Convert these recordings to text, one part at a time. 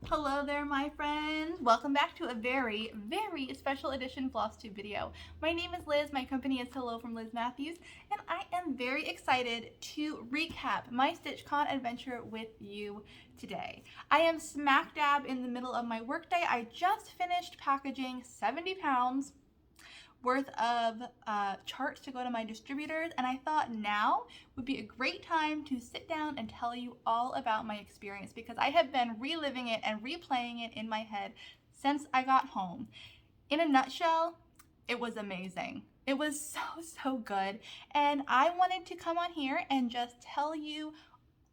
Hello there, my friends. Welcome back to a very, very special edition FlossTube video. My name is Liz, my company is Hello from Liz Mathews, and I am very excited to recap my StitchCon adventure with you today. I am smack dab in the middle of my workday. I just finished packaging 70 pounds worth of charts to go to my distributors, and I thought now would be a great time to sit down and tell you all about my experience because I have been reliving it and replaying it in my head since I got home. In a nutshell, it was amazing. It was so good, and I wanted to come on here and just tell you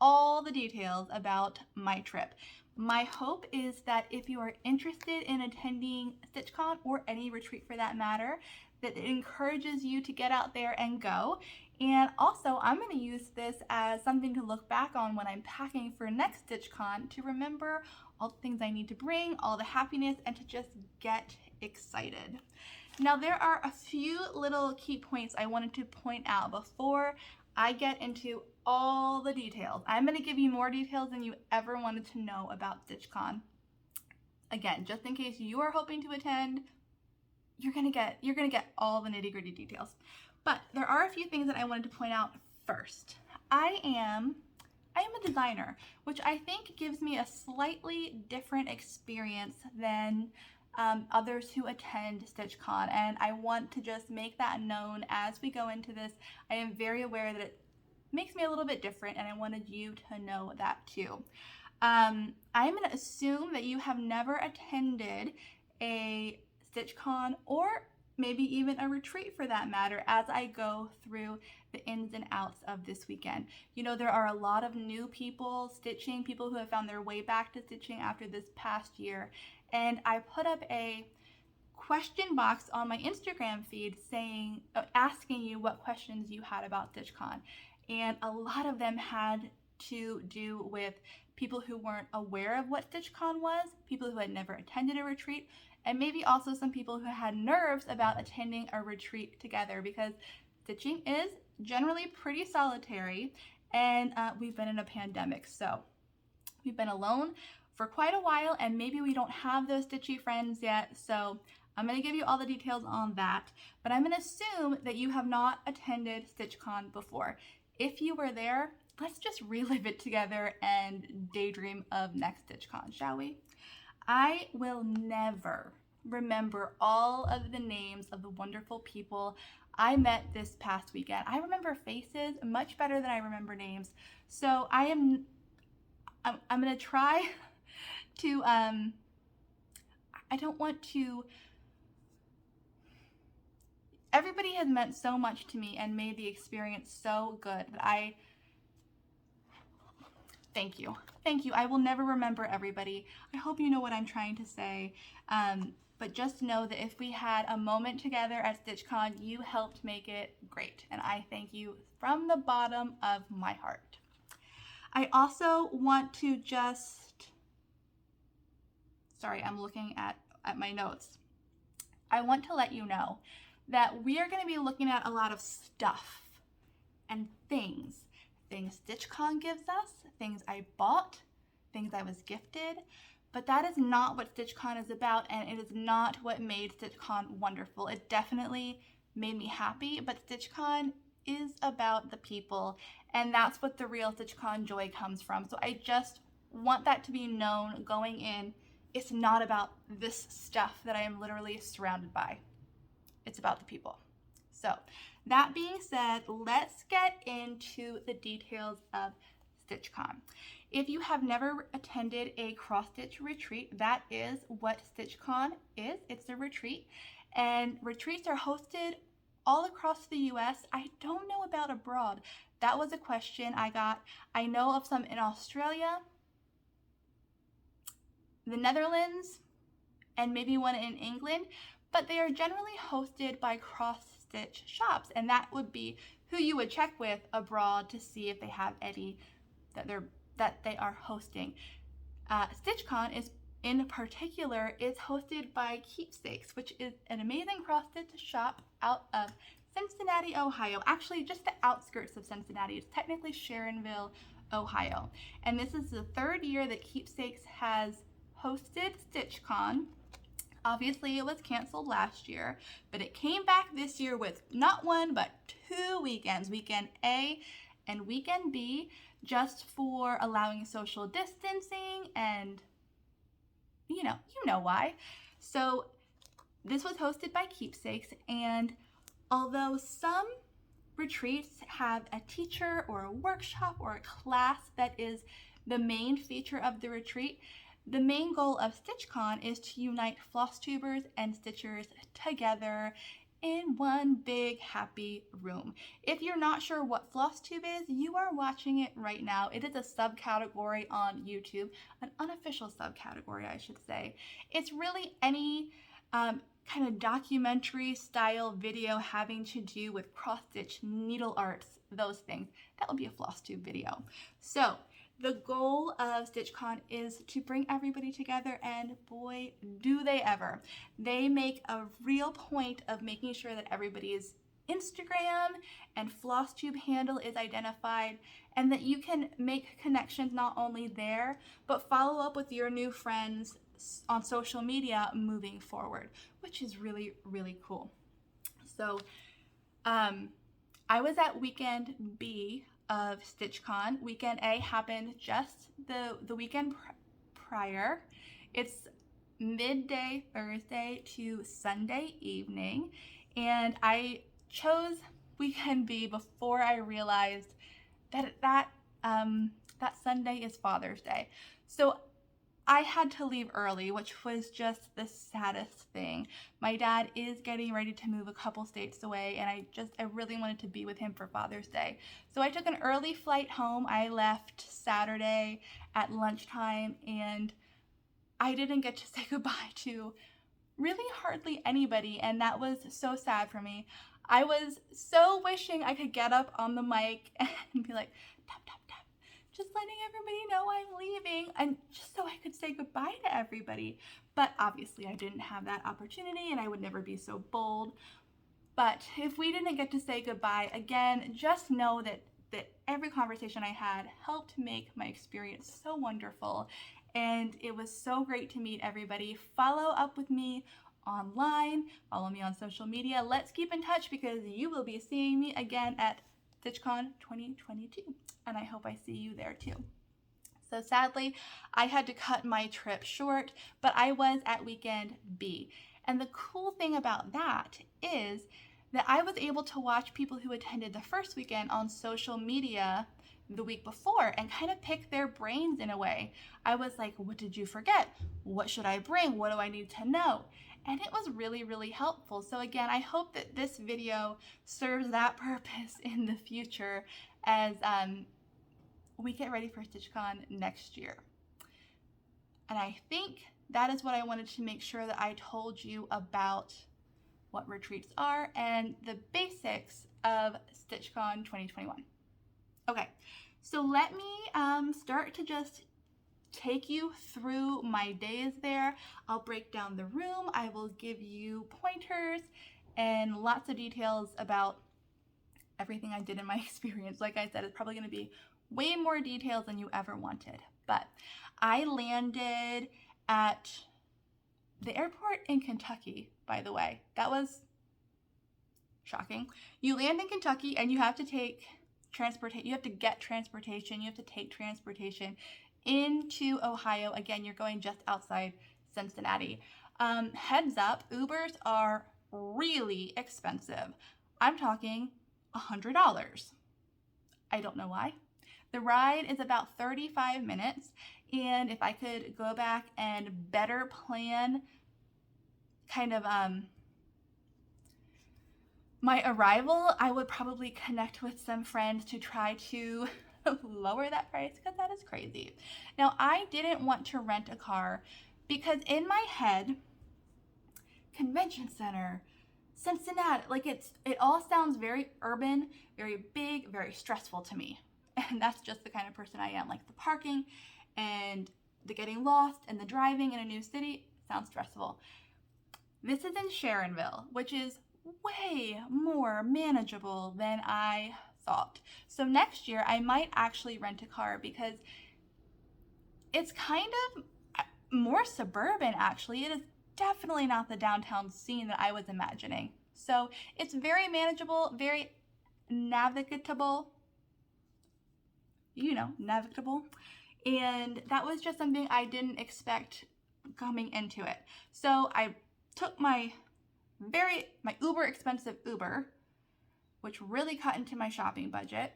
all the details about my trip. My hope is that if you are interested in attending StitchCon or any retreat for that matter, that it encourages you to get out there and go. And also, I'm going to use this as something to look back on when I'm packing for next StitchCon to remember all the things I need to bring, all the happiness, and to just get excited. Now, there are a few little key points I wanted to point out before I get into all the details. I'm going to give you more details than you ever wanted to know about StitchCon. Again, just in case you are hoping to attend, you're gonna get all the nitty-gritty details. But there are a few things that I wanted to point out first. I am a designer, which I think gives me a slightly different experience than others who attend StitchCon, and I want to just make that known as we go into this. I am very aware that it makes me a little bit different, and I wanted you to know that too. I'm going to assume that you have never attended a StitchCon or maybe even a retreat for that matter as I go through the ins and outs of this weekend. You know, there are a lot of new people stitching, people who have found their way back to stitching after this past year, and I put up a question box on my Instagram feed saying, asking you what questions you had about StitchCon, and a lot of them had to do with people who weren't aware of what StitchCon was, people who had never attended a retreat, and maybe also some people who had nerves about attending a retreat together because stitching is generally pretty solitary, and we've been in a pandemic, so we've been alone for quite a while, and maybe we don't have those stitchy friends yet, so I'm going to give you all the details on that, but I'm going to assume that you have not attended StitchCon before. If you were there, let's just relive it together and daydream of next StitchCon, shall we? I will never remember all of the names of the wonderful people I met this past weekend. I remember faces much better than I remember names, so I'm going to try to, I don't want to, everybody has meant so much to me and made the experience so good that thank you. Thank you. I will never remember everybody. I hope you know what I'm trying to say. But just know that if we had a moment together at StitchCon, you helped make it great. And I thank you from the bottom of my heart. I also want to sorry, I'm looking at my notes. I want to let you know that we are going to be looking at a lot of stuff and things StitchCon gives us, things I bought, things I was gifted, but that is not what StitchCon is about, and it is not what made StitchCon wonderful. It definitely made me happy, but StitchCon is about the people, and that's what the real StitchCon joy comes from. So I just want that to be known going in. It's not about this stuff that I am literally surrounded by. It's about the people. So that being said, let's get into the details of StitchCon. If you have never attended a cross-stitch retreat, that is what StitchCon is. It's a retreat, and retreats are hosted all across the US. I don't know about abroad. That was a question I got. I know of some in Australia, the Netherlands, and maybe one in England, but they are generally hosted by cross-stitch shops, and that would be who you would check with abroad to see if they have any that they are hosting. StitchCon in particular is hosted by Keepsakes, which is an amazing cross-stitch shop out of Cincinnati, Ohio. Actually, just the outskirts of Cincinnati. It's technically Sharonville, Ohio. And this is the third year that Keepsakes has hosted StitchCon. Obviously, it was canceled last year, but it came back this year with not one, but 2 weekends, weekend A and weekend B, just for allowing social distancing and you know why. So this was hosted by Keepsakes, and although some retreats have a teacher or a workshop or a class that is the main feature of the retreat, the main goal of StitchCon is to unite floss tubers and stitchers together in one big happy room. If you're not sure what floss tube is, you are watching it right now. It is a subcategory on YouTube, an unofficial subcategory, I should say. It's really any kind of documentary style video having to do with cross stitch, needle arts, those things. That would be a floss tube video. So the goal of StitchCon is to bring everybody together, and boy, do they ever. They make a real point of making sure that everybody's Instagram and floss tube handle is identified, and that you can make connections not only there, but follow up with your new friends on social media moving forward, which is really, really cool. So I was at weekend B of StitchCon. Weekend A happened just the weekend prior. It's midday Thursday to Sunday evening, and I chose weekend B before I realized that Sunday is Father's Day. So I had to leave early, which was just the saddest thing. My dad is getting ready to move a couple states away, and I really wanted to be with him for Father's Day. So I took an early flight home. I left Saturday at lunchtime, and I didn't get to say goodbye to really hardly anybody, and that was so sad for me. I was so wishing I could get up on the mic and be like, tap, tap, tap, just letting everybody know I'm leaving, and just so I could say goodbye to everybody. But obviously I didn't have that opportunity, and I would never be so bold. But if we didn't get to say goodbye, again, just know that every conversation I had helped make my experience so wonderful, and it was so great to meet everybody. Follow up with me online, follow me on social media. Let's keep in touch, because you will be seeing me again at StitchCon 2022, and I hope I see you there too. So sadly, I had to cut my trip short, but I was at weekend B. And the cool thing about that is that I was able to watch people who attended the first weekend on social media the week before and kind of pick their brains in a way. I was like, what did you forget? What should I bring? What do I need to know? And it was really, really helpful. So again, I hope that this video serves that purpose in the future as we get ready for StitchCon next year. And I think that is what I wanted to make sure that I told you about what retreats are and the basics of StitchCon 2021. Okay, so let me start to just take you through my days there. I'll break down the room. I will give you pointers and lots of details about everything I did in my experience. Like I said, it's probably going to be way more details than you ever wanted. But I landed at the airport in Kentucky, by the way. That was shocking. You land in Kentucky and you have to take transportation. You have to get transportation. You have to take transportation into Ohio. Again, you're going just outside Cincinnati. Heads up, Ubers are really expensive. I'm talking $100. I don't know why. The ride is about 35 minutes, and if I could go back and better plan kind of my arrival, I would probably connect with some friends to try to lower that price, because that is crazy. Now, I didn't want to rent a car because in my head, convention center, Cincinnati, like it all sounds very urban, very big, very stressful to me. And that's just the kind of person I am. Like the parking and the getting lost and the driving in a new city sounds stressful. This is in Sharonville, which is way more manageable than I thought. So next year I might actually rent a car, because it's kind of, more suburban actually. It is definitely not the downtown scene that I was imagining. So it's very manageable, very navigable, navigable. And that was just something I didn't expect coming into it. So I took my uber expensive Uber, which really cut into my shopping budget,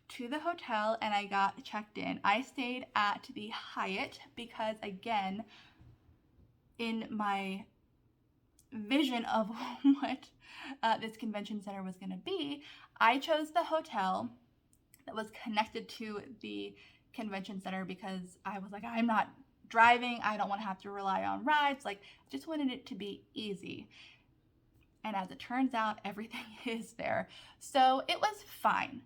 to the hotel, and I got checked in. I stayed at the Hyatt because, again, in my vision of what this convention center was going to be, I chose the hotel that was connected to the convention center because I was like, I'm not driving. I don't want to have to rely on rides. Like, just wanted it to be easy. And as it turns out, everything is there. So it was fine.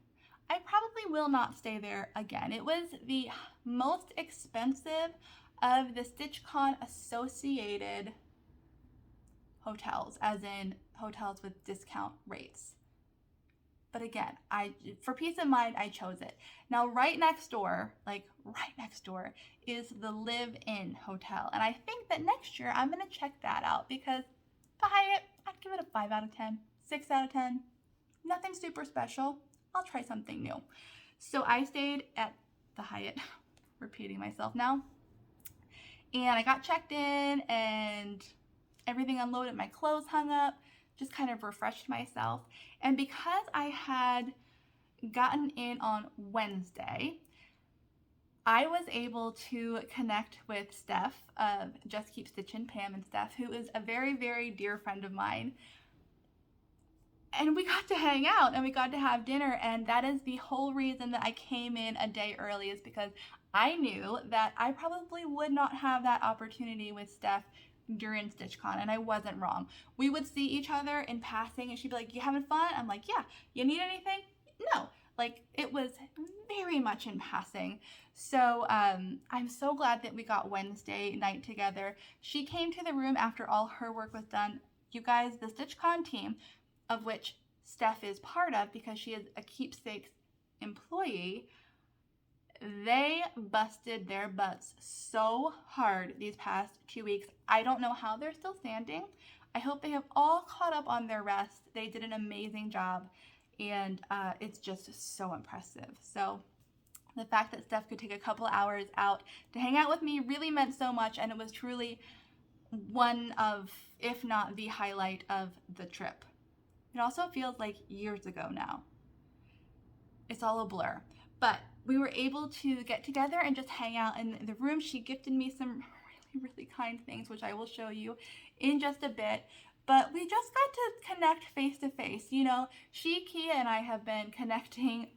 I probably will not stay there again. It was the most expensive of the StitchCon associated hotels, as in hotels with discount rates. But again, for peace of mind, I chose it. Now, right next door, is the Live-In Hotel. And I think that next year I'm going to check that out because the Hyatt, I'd give it a 5 out of 10, 6 out of 10. Nothing super special. I'll try something new. So I stayed at the Hyatt, repeating myself now. And I got checked in and everything unloaded, my clothes hung up, just kind of refreshed myself. And because I had gotten in on Wednesday, I was able to connect with Steph of Just Keep Stitching, Pam and Steph, who is a very, very dear friend of mine. And we got to hang out and we got to have dinner, and that is the whole reason that I came in a day early, is because I knew that I probably would not have that opportunity with Steph during StitchCon, and I wasn't wrong. We would see each other in passing and she'd be like, you having fun? I'm like, yeah. You need anything? No. Like, it was very much in passing. So I'm so glad that we got Wednesday night together. She came to the room after all her work was done. You guys, the StitchCon team, of which Steph is part of because she is a Keepsakes employee, they busted their butts so hard these past 2 weeks. I don't know how they're still standing. I hope they have all caught up on their rest. They did an amazing job, and it's just so impressive. So the fact that Steph could take a couple hours out to hang out with me really meant so much, and it was truly one of, if not the highlight of the trip. It also feels like years ago now. It's all a blur. But we were able to get together and just hang out in the room. She gifted me some really, really kind things, which I will show you in just a bit. But we just got to connect face to face. You know, Kia, and I have been connecting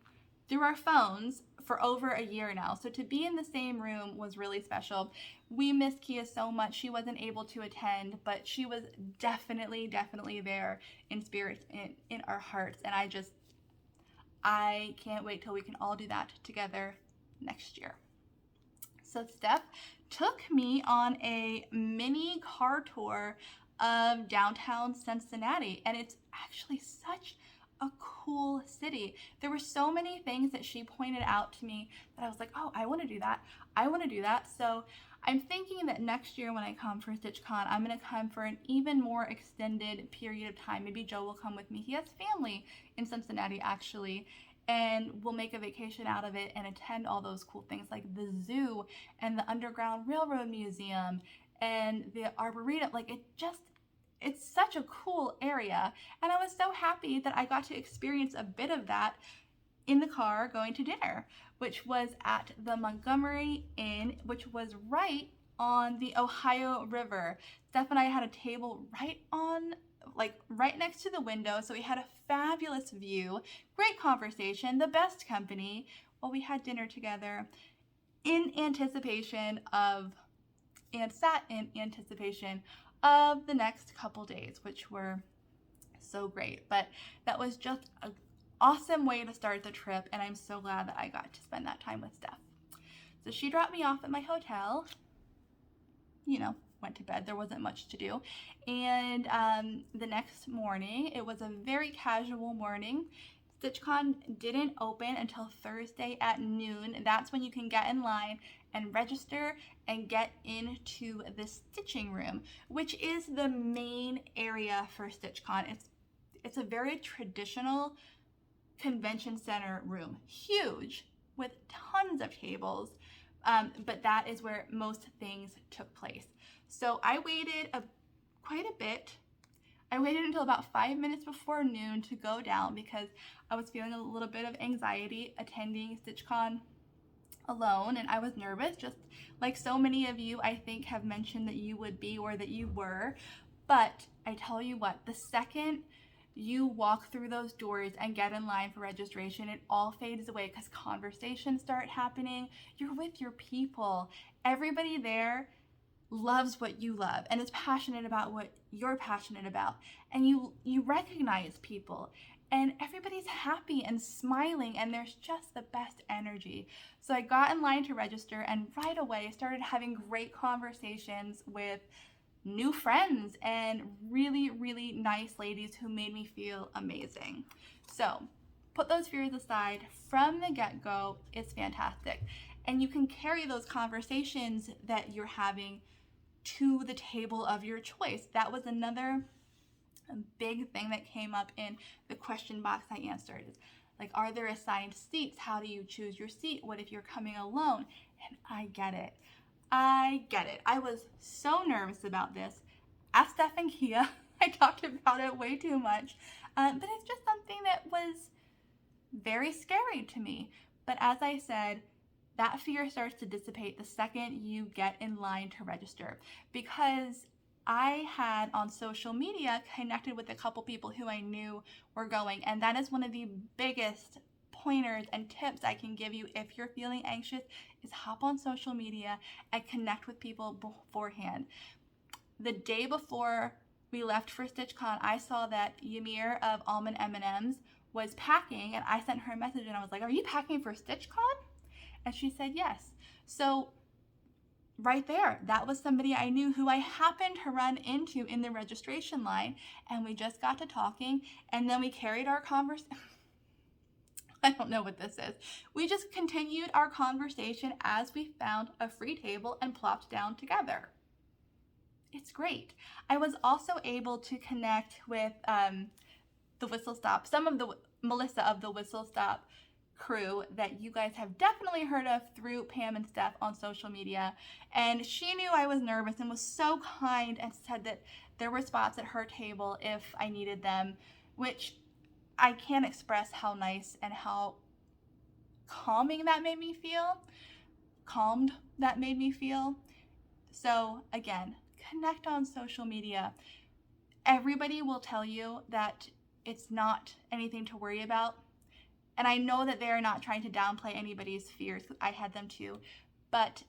through our phones for over a year now. So to be in the same room was really special. We missed Kia so much. She wasn't able to attend, but she was definitely there in spirit, in our hearts. And I can't wait till we can all do that together next year. So Steph took me on a mini car tour of downtown Cincinnati, and it's actually such a cool city. There were so many things that she pointed out to me that I was like, oh, I want to do that. I want to do that. So I'm thinking that next year when I come for StitchCon, I'm going to come for an even more extended period of time. Maybe Joe will come with me. He has family in Cincinnati, actually, and we'll make a vacation out of it and attend all those cool things like the zoo and the Underground Railroad Museum and the Arboretum. Like, it's such a cool area, and I was so happy that I got to experience a bit of that in the car going to dinner, which was at the Montgomery Inn, which was right on the Ohio River. Steph and I had a table right next to the window, so we had a fabulous view, great conversation, the best company while we had dinner together in anticipation of the next couple days, which were so great. But that was just an awesome way to start the trip, and I'm so glad that I got to spend that time with Steph. So she dropped me off at my hotel, went to bed. There wasn't much to do. And the next morning, it was a very casual morning. StitchCon didn't open until Thursday at noon. That's when you can get in line and register and get into the stitching room, which is the main area for StitchCon. It's a very traditional convention center room, huge, with tons of tables, but that is where most things took place. So I waited quite a bit. I waited until about 5 minutes before noon to go down because I was feeling a little bit of anxiety attending StitchCon alone, and I was nervous, just like so many of you I think have mentioned that you would be or that you were. But I tell you what, the second you walk through those doors and get in line for registration, it all fades away because conversations start happening. You're with your people. Everybody there loves what you love and is passionate about what you're passionate about, and you recognize people, and everybody's happy and smiling, and there's just the best energy. So I got in line to register, and right away started having great conversations with new friends and really, really nice ladies who made me feel amazing. So put those fears aside. From the get-go, it's fantastic, and you can carry those conversations that you're having to the table of your choice. That was another big thing that came up in the question box I answered. Is like, are there assigned seats? How do you choose your seat? What if you're coming alone? And I get it. I was so nervous about this. Ask Steph and Kia. I talked about it way too much. But it's just something that was very scary to me. But as I said, that fear starts to dissipate the second you get in line to register, because I had on social media connected with a couple people who I knew were going, and that is one of the biggest pointers and tips I can give you if you're feeling anxious, is hop on social media and connect with people beforehand. The day before we left for StitchCon, I saw that Ymir of Almond M&Ms was packing, and I sent her a message and I was like, are you packing for StitchCon? And she said yes. So right there, that was somebody I knew who I happened to run into in the registration line, and we just got to talking, and then we carried our conversation. I don't know what this is. We just continued our conversation as we found a free table and plopped down together. It's great. I was also able to connect with the Whistle Stop, some of the Melissa of the Whistle Stop crew that you guys have definitely heard of through Pam and Steph on social media, and she knew I was nervous and was so kind and said that there were spots at her table if I needed them, which I can't express how nice and how calming that made me feel. So again, connect on social media. Everybody will tell you that it's not anything to worry about. And I know that they're not trying to downplay anybody's fears. I had them too. But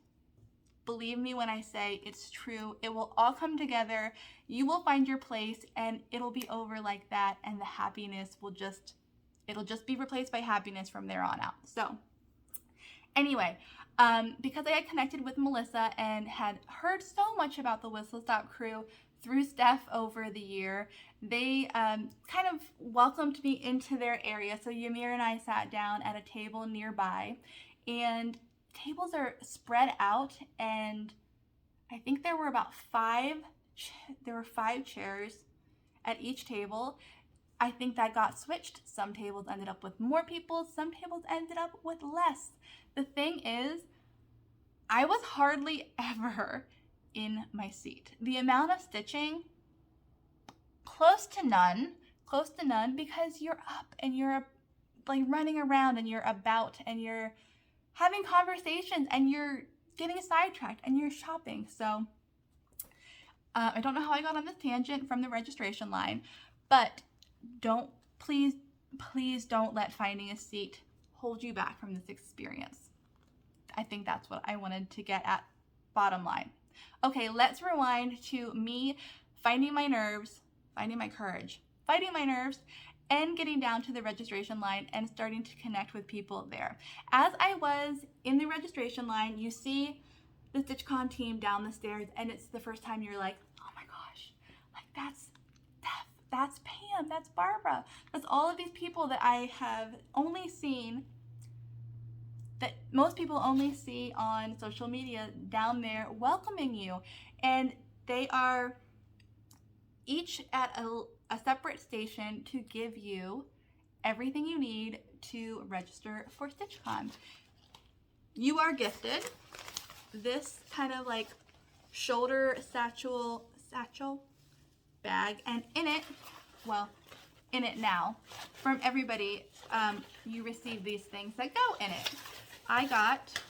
believe me when I say it's true. It will all come together. You will find your place, and it'll be over like that. And the happiness it'll just be replaced by happiness from there on out. So anyway, because I had connected with Melissa and had heard so much about the Whistle Stop crew through Steph over the year, they kind of welcomed me into their area. So Ymir and I sat down at a table nearby, and tables are spread out, and I think there were about five chairs at each table. I think that got switched. Some tables ended up with more people, some tables ended up with less. The thing is, I was hardly ever in my seat. The amount of stitching, close to none, because you're up and you're like running around and you're about and you're having conversations and you're getting sidetracked and you're shopping. So I don't know how I got on this tangent from the registration line, but please don't let finding a seat hold you back from this experience. I think that's what I wanted to get at, bottom line. Okay, let's rewind to me finding my nerves, finding my courage, fighting my nerves, and getting down to the registration line and starting to connect with people there. As I was in the registration line, you see the StitchCon team down the stairs, and it's the first time you're like, oh my gosh, like that's Steph, that's Pam, that's Barbara, that's all of these people that I have only seen that most people only see on social media down there welcoming you. And they are each at a separate station to give you everything you need to register for StitchCon. You are gifted this kind of like shoulder satchel bag, and in it now, from everybody, you receive these things that go in it. I got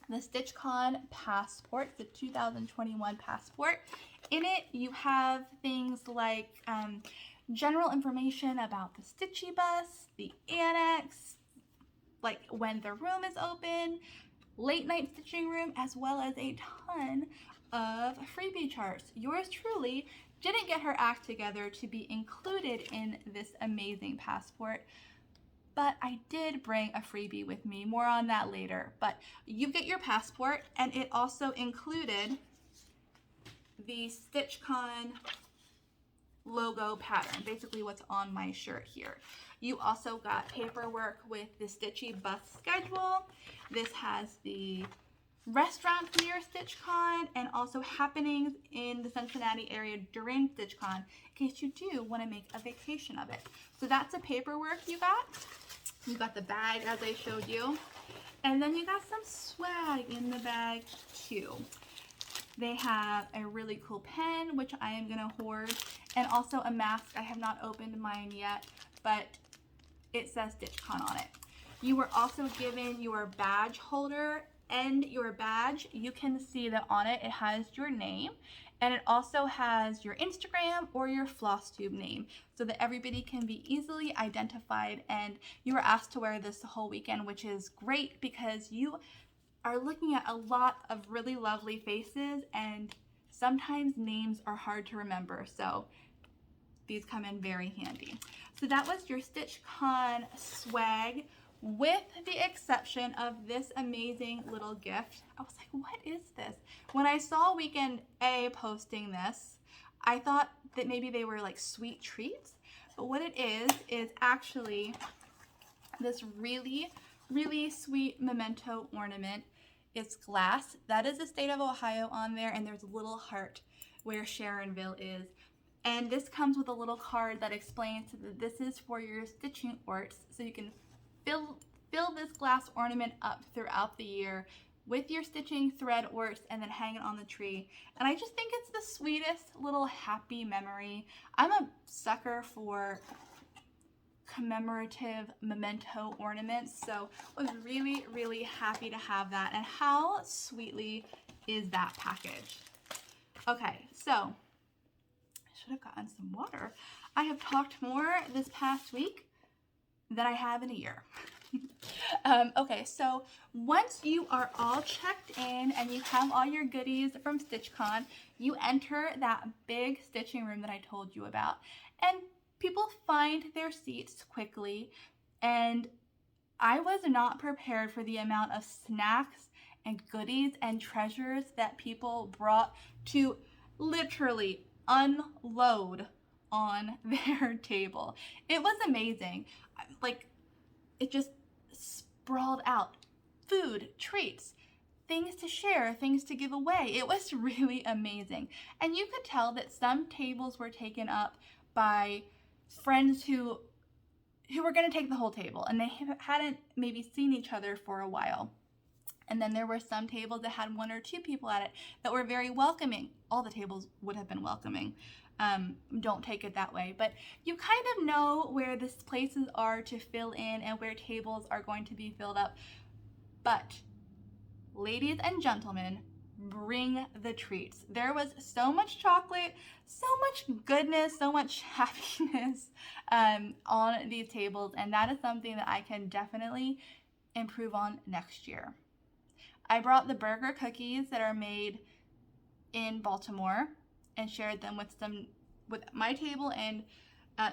the StitchCon passport, the 2021 passport. In it, you have things like general information about the Stitchy Bus, the Annex, like when the room is open, late night stitching room, as well as a ton of freebie charts. Yours truly didn't get her act together to be included in this amazing passport, but I did bring a freebie with me. More on that later. But you get your passport, and it also included the StitchCon logo pattern, basically what's on my shirt here. You also got paperwork with the Stitchy Bus schedule. This has the restaurants near StitchCon and also happenings in the Cincinnati area during StitchCon, in case you do want to make a vacation of it. So that's the paperwork you got. You got the bag, as I showed you, and then you got some swag in the bag too. They have a really cool pen, which I am going to hoard, and also a mask. I have not opened mine yet, but it says StitchCon on it. You were also given your badge holder, and your badge, you can see that on it, it has your name, and it also has your Instagram or your FlossTube name, so that everybody can be easily identified. And you were asked to wear this the whole weekend, which is great because you are looking at a lot of really lovely faces, and sometimes names are hard to remember, so these come in very handy. So that was your StitchCon swag, with the exception of this amazing little gift. I was like, what is this? When I saw Weekend A posting this, I thought that maybe they were like sweet treats, but what it is actually this really, really sweet memento ornament. It's glass. That is the state of Ohio on there, and there's a little heart where Sharonville is. And this comes with a little card that explains that this is for your stitching orts, so you can fill this glass ornament up throughout the year with your stitching thread orts and then hang it on the tree. And I just think it's the sweetest little happy memory. I'm a sucker for commemorative memento ornaments, so I was really, really happy to have that. And how sweetly is that package? Okay, so I should have gotten some water. I have talked more this past week than I have in a year. Okay, so once you are all checked in and you have all your goodies from StitchCon, you enter that big stitching room that I told you about, and people find their seats quickly, and I was not prepared for the amount of snacks and goodies and treasures that people brought to literally unload on their table. It was amazing. Like, it just sprawled out. Food, treats, things to share, things to give away. It was really amazing. And you could tell that some tables were taken up by friends who were going to take the whole table, and they hadn't maybe seen each other for a while. And then there were some tables that had one or two people at it that were very welcoming. All the tables would have been welcoming. Don't take it that way, but you kind of know where the places are to fill in and where tables are going to be filled up. But ladies and gentlemen, bring the treats. There was so much chocolate, so much goodness, so much happiness on these tables, and that is something that I can definitely improve on next year. I brought the burger cookies that are made in Baltimore and shared them with my table and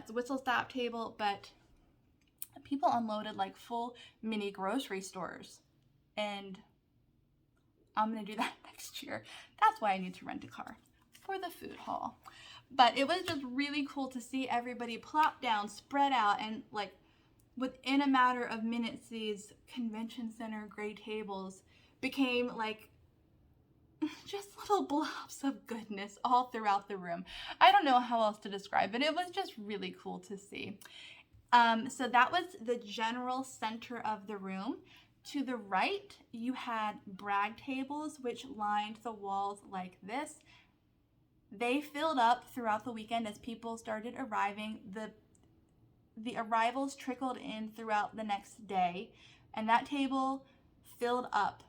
the whistle stop table, but people unloaded like full mini grocery stores, and I'm gonna do that next year. That's why I need to rent a car, for the food haul. But it was just really cool to see everybody plop down, spread out, and like within a matter of minutes, these convention center gray tables became like just little blobs of goodness all throughout the room. I don't know how else to describe it. It was just really cool to see. So that was the general center of the room. To the right, you had brag tables, which lined the walls like this. They filled up throughout the weekend as people started arriving. The arrivals trickled in throughout the next day, and that table filled up.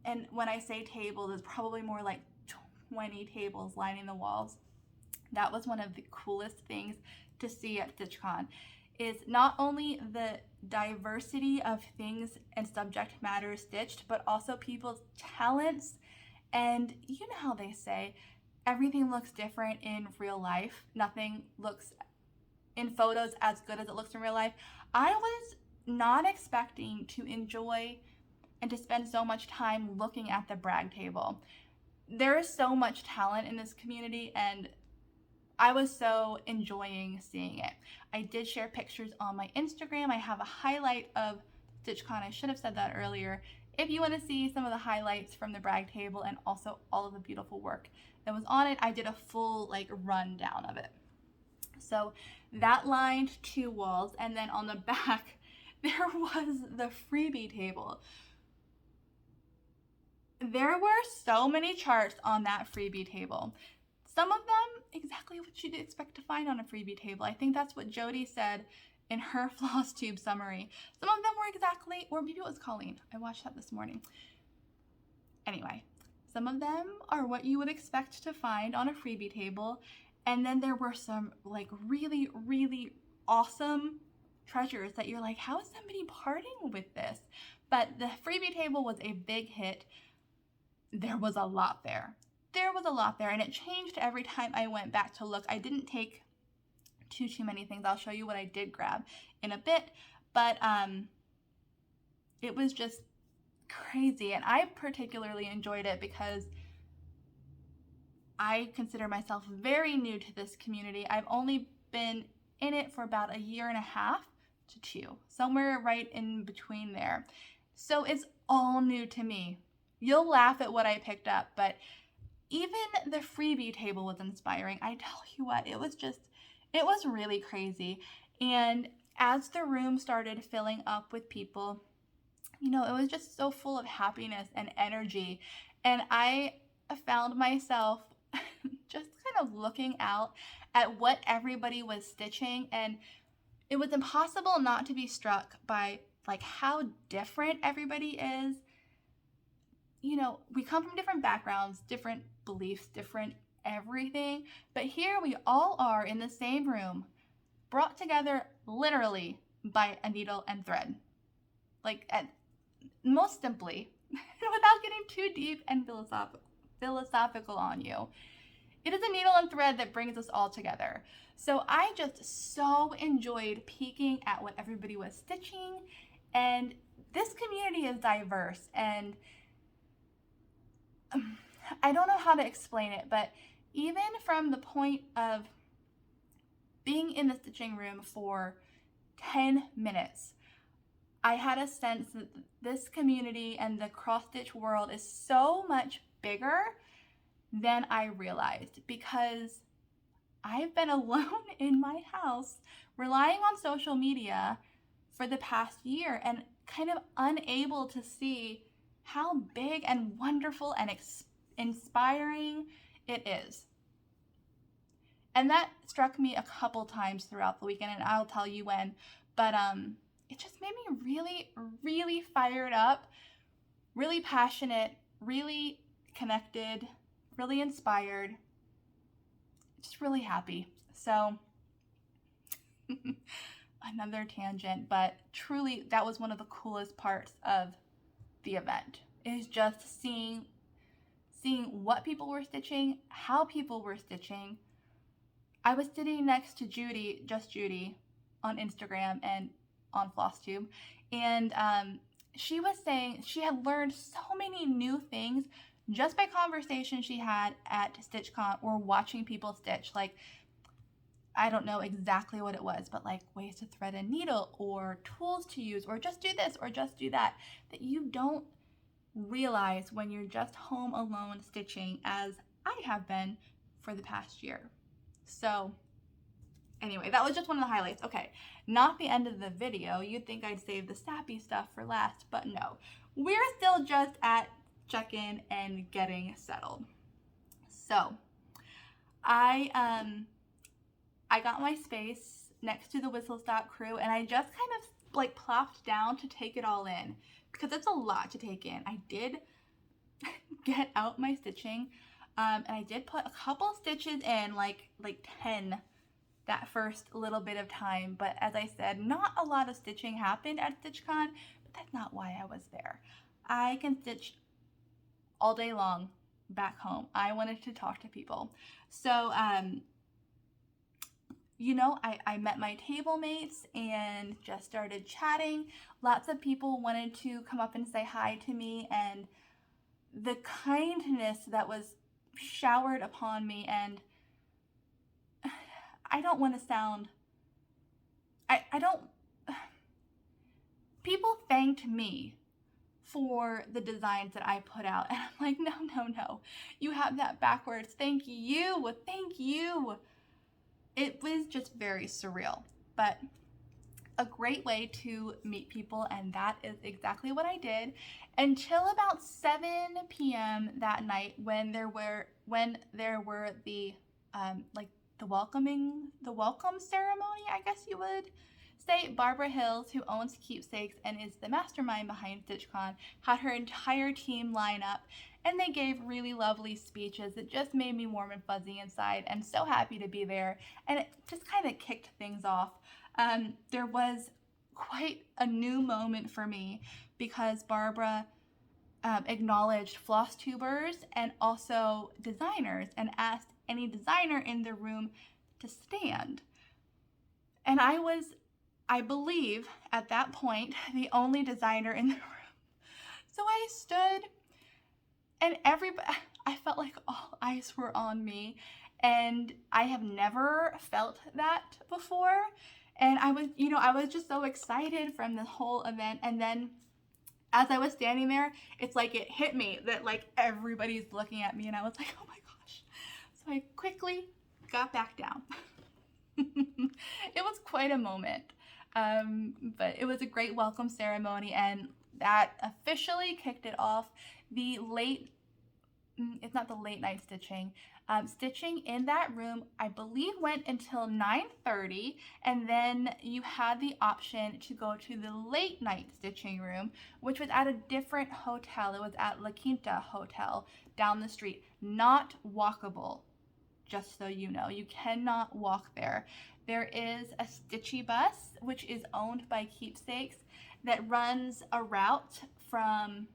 And when I say table, there's probably more like 20 tables lining the walls. That was one of the coolest things to see at StitchCon, is not only the diversity of things and subject matter stitched, but also people's talents. And you know how they say, everything looks different in real life. Nothing looks in photos as good as it looks in real life. I was not expecting to enjoy and to spend so much time looking at the brag table. There is so much talent in this community, and I was so enjoying seeing it. I did share pictures on my Instagram. I have a highlight of StitchCon. I should have said that earlier. If you want to see some of the highlights from the brag table and also all of the beautiful work that was on it, I did a full rundown of it. So that lined 2 walls, and then on the back there was the freebie table. There were so many charts on that freebie table. Some of them exactly what you'd expect to find on a freebie table. I think that's what Judi said in her floss tube summary. Some of them were exactly, or maybe it was Colleen. I watched that this morning. Anyway, some of them are what you would expect to find on a freebie table. And then there were some really, really awesome treasures that you're like, how is somebody parting with this? But the freebie table was a big hit. There was a lot there. And it changed every time I went back to look. I didn't take too many things. I'll show you what I did grab in a bit, but it was just crazy, and I particularly enjoyed it because I consider myself very new to this community. I've only been in it for about 1.5 years to 2, somewhere right in between there. So it's all new to me. You'll laugh at what I picked up, but even the freebie table was inspiring. I tell you what, it was really crazy. And as the room started filling up with people, it was just so full of happiness and energy. And I found myself just kind of looking out at what everybody was stitching, and it was impossible not to be struck by how different everybody is. We come from different backgrounds, different beliefs, different everything, but here we all are in the same room, brought together literally by a needle and thread. Most simply, without getting too deep and philosophical on you, it is a needle and thread that brings us all together. So I just so enjoyed peeking at what everybody was stitching, and this community is diverse, and I don't know how to explain it, but even from the point of being in the stitching room for 10 minutes, I had a sense that this community and the cross-stitch world is so much bigger than I realized, because I've been alone in my house relying on social media for the past year and kind of unable to see how big and wonderful and inspiring it is. And that struck me a couple times throughout the weekend, and I'll tell you when, but it just made me really, really fired up, really passionate, really connected, really inspired, just really happy. So another tangent, but truly that was one of the coolest parts of the event, is just seeing what people were stitching, how people were stitching. I was sitting next to Judi, just Judi, on Instagram and on FlossTube, and she was saying she had learned so many new things just by conversations she had at StitchCon or watching people stitch. I don't know exactly what it was, but like ways to thread a needle or tools to use or just do this or just do that you don't realize when you're just home alone stitching, as I have been for the past year. So anyway, that was just one of the highlights. Okay, not the end of the video. You'd think I'd save the sappy stuff for last, but no. We're still just at check-in and getting settled. So I got my space next to the whistle stop crew, and I just kind of like plopped down to take it all in because it's a lot to take in. I did get out my stitching, and I did put a couple stitches in, like 10 that first little bit of time, but as I said, not a lot of stitching happened at StitchCon, but that's not why I was there. I can stitch all day long back home. I wanted to talk to people. So, you know, I met my table mates and just started chatting. Lots of people wanted to come up and say hi to me, and the kindness that was showered upon me, and I don't want to sound, people thanked me for the designs that I put out, and I'm like, no, you have that backwards. Thank you. It was just very surreal, but a great way to meet people, and that is exactly what I did until about 7 p.m. that night when there were the like the welcome ceremony, I guess you would say. Barbara Hills, who owns Keepsakes and is the mastermind behind StitchCon, had her entire team line up, and they gave really lovely speeches that just made me warm and fuzzy inside and so happy to be there, and it just kind of kicked things off. There was quite a new moment for me because Barbara acknowledged floss tubers and also designers and asked any designer in the room to stand. And I was, I believe, at that point, the only designer in the room. So I stood, and I felt like all eyes were on me, and I have never felt that before. And I was just so excited from the whole event. And then as I was standing there, it's like it hit me that like everybody's looking at me, and I was like, oh my gosh. So I quickly got back down. It was quite a moment. But it was a great welcome ceremony, and that officially kicked it off. It's not the late night stitching. Stitching in that room, I believe, went until 9:30, and then you had the option to go to the late night stitching room, which was at a different hotel. It was at La Quinta Hotel down the street. Not walkable, just so you know. You cannot walk there. There is a Stitchy bus, which is owned by Keepsakes, that runs a route from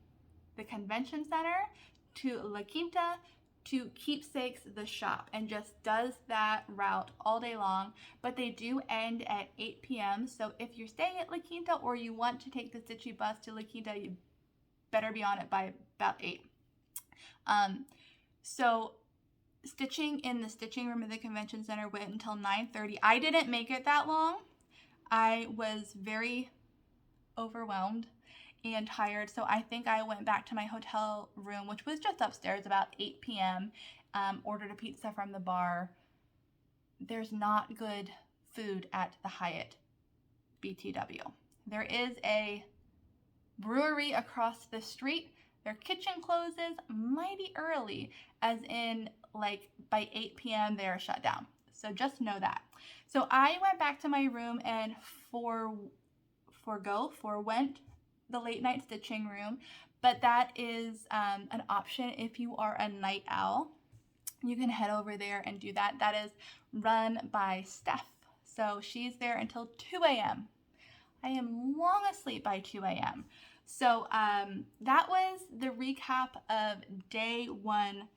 the convention center to La Quinta to Keepsakes the shop, and just does that route all day long. But they do end at 8 p.m. So if you're staying at La Quinta or you want to take the Stitchy bus to La Quinta, you better be on it by about 8. So stitching in the stitching room of the convention center went until 9:30. I didn't make it that long. I was very overwhelmed and tired, so I think I went back to my hotel room, which was just upstairs, about 8 p.m. Ordered a pizza from the bar. There's not good food at the Hyatt BTW. There is a brewery across the street. Their kitchen closes mighty early, as in like by 8 p.m. they are shut down. So just know that. So I went back to my room and forwent the late night stitching room, but that is an option if you are a night owl. You can head over there and do that. That is run by Steph. So she's there until 2 a.m. I am long asleep by 2 a.m. So that was the recap of day 1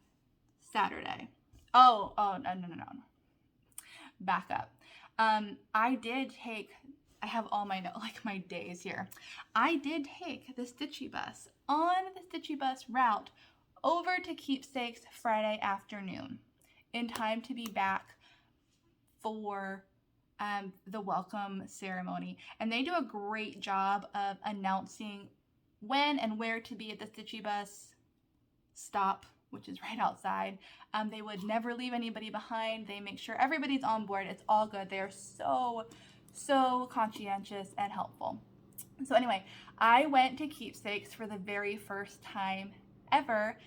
Saturday. Oh, no. Back up. I have all my my days here. I did take the Stitchy bus on the Stitchy bus route over to Keepsakes Friday afternoon in time to be back for the welcome ceremony. And they do a great job of announcing when and where to be at the Stitchy Bus stop, which is right outside. They would never leave anybody behind. They make sure everybody's on board. It's all good. They are so conscientious and helpful. So anyway, I went to Keepsakes for the very first time ever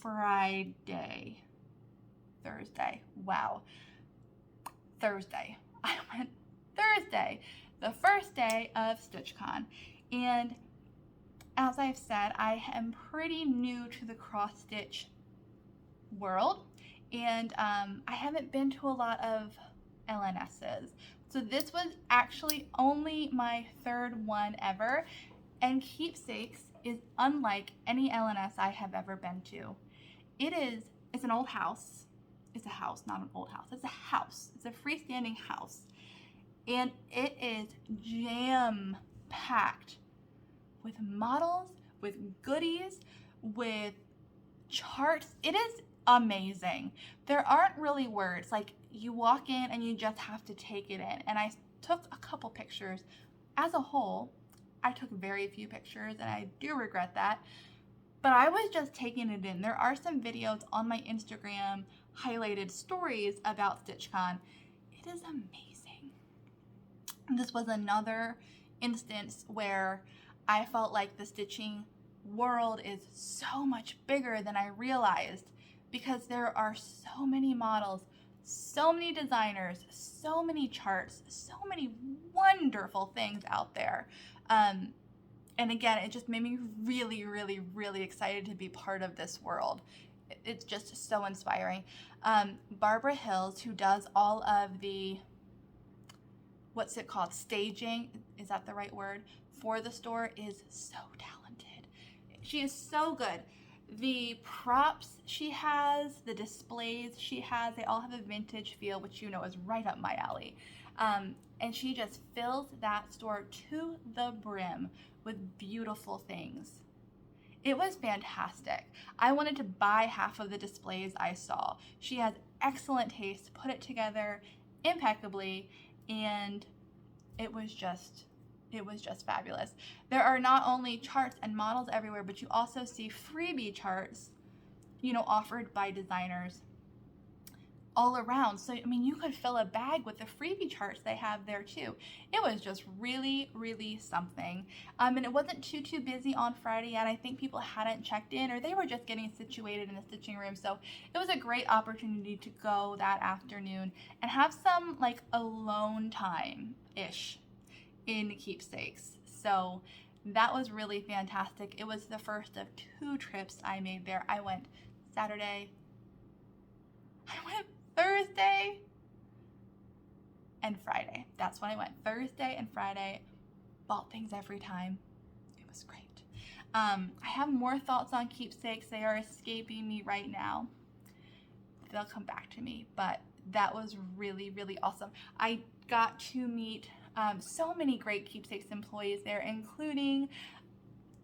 Thursday. Wow. Thursday. I went Thursday, the first day of StitchCon. And as I've said, I am pretty new to the cross stitch world, and I haven't been to a lot of LNSs. So this was actually only my third one ever, and Keepsakes is unlike any LNS I have ever been to. It's an old house. It's a house, not an old house. It's a house. It's a freestanding house. And it is jam-packed with models, with goodies, with charts. It is amazing. There aren't really words. Like, you walk in and you just have to take it in. And I took a couple pictures. As a whole, I took very few pictures, and I do regret that. But I was just taking it in. There are some videos on my Instagram, highlighted stories about StitchCon. It is amazing. This was another instance where I felt like the stitching world is so much bigger than I realized, because there are so many models, so many designers, so many charts, so many wonderful things out there. And again, it just made me really excited to be part of this world. It's just so inspiring. Barbara Hills, who does all of the, what's it called, staging, is that the right word, for the store, is so talented. She is so good. The props she has, the displays she has, they all have a vintage feel, which you know is right up my alley. And she just fills that store to the brim with beautiful things. It was fantastic. I wanted to buy half of the displays I saw. She has excellent taste, put it together impeccably, and it was just fabulous. There are not only charts and models everywhere, but you also see freebie charts, offered by designers all around. So, I mean, you could fill a bag with the freebie charts they have there too. It was just really something. And it wasn't too busy on Friday yet. I think people hadn't checked in, or they were just getting situated in the stitching room. So it was a great opportunity to go that afternoon and have some like alone time-ish in Keepsakes. So that was really fantastic. It was the first of 2 trips I made there. I went Saturday, I went Thursday and Friday. That's when I went, Thursday and Friday. Bought things every time. It was great. I have more thoughts on Keepsakes. They are escaping me right now. They'll come back to me, but that was really awesome. I got to meet so many great Keepsakes employees there, including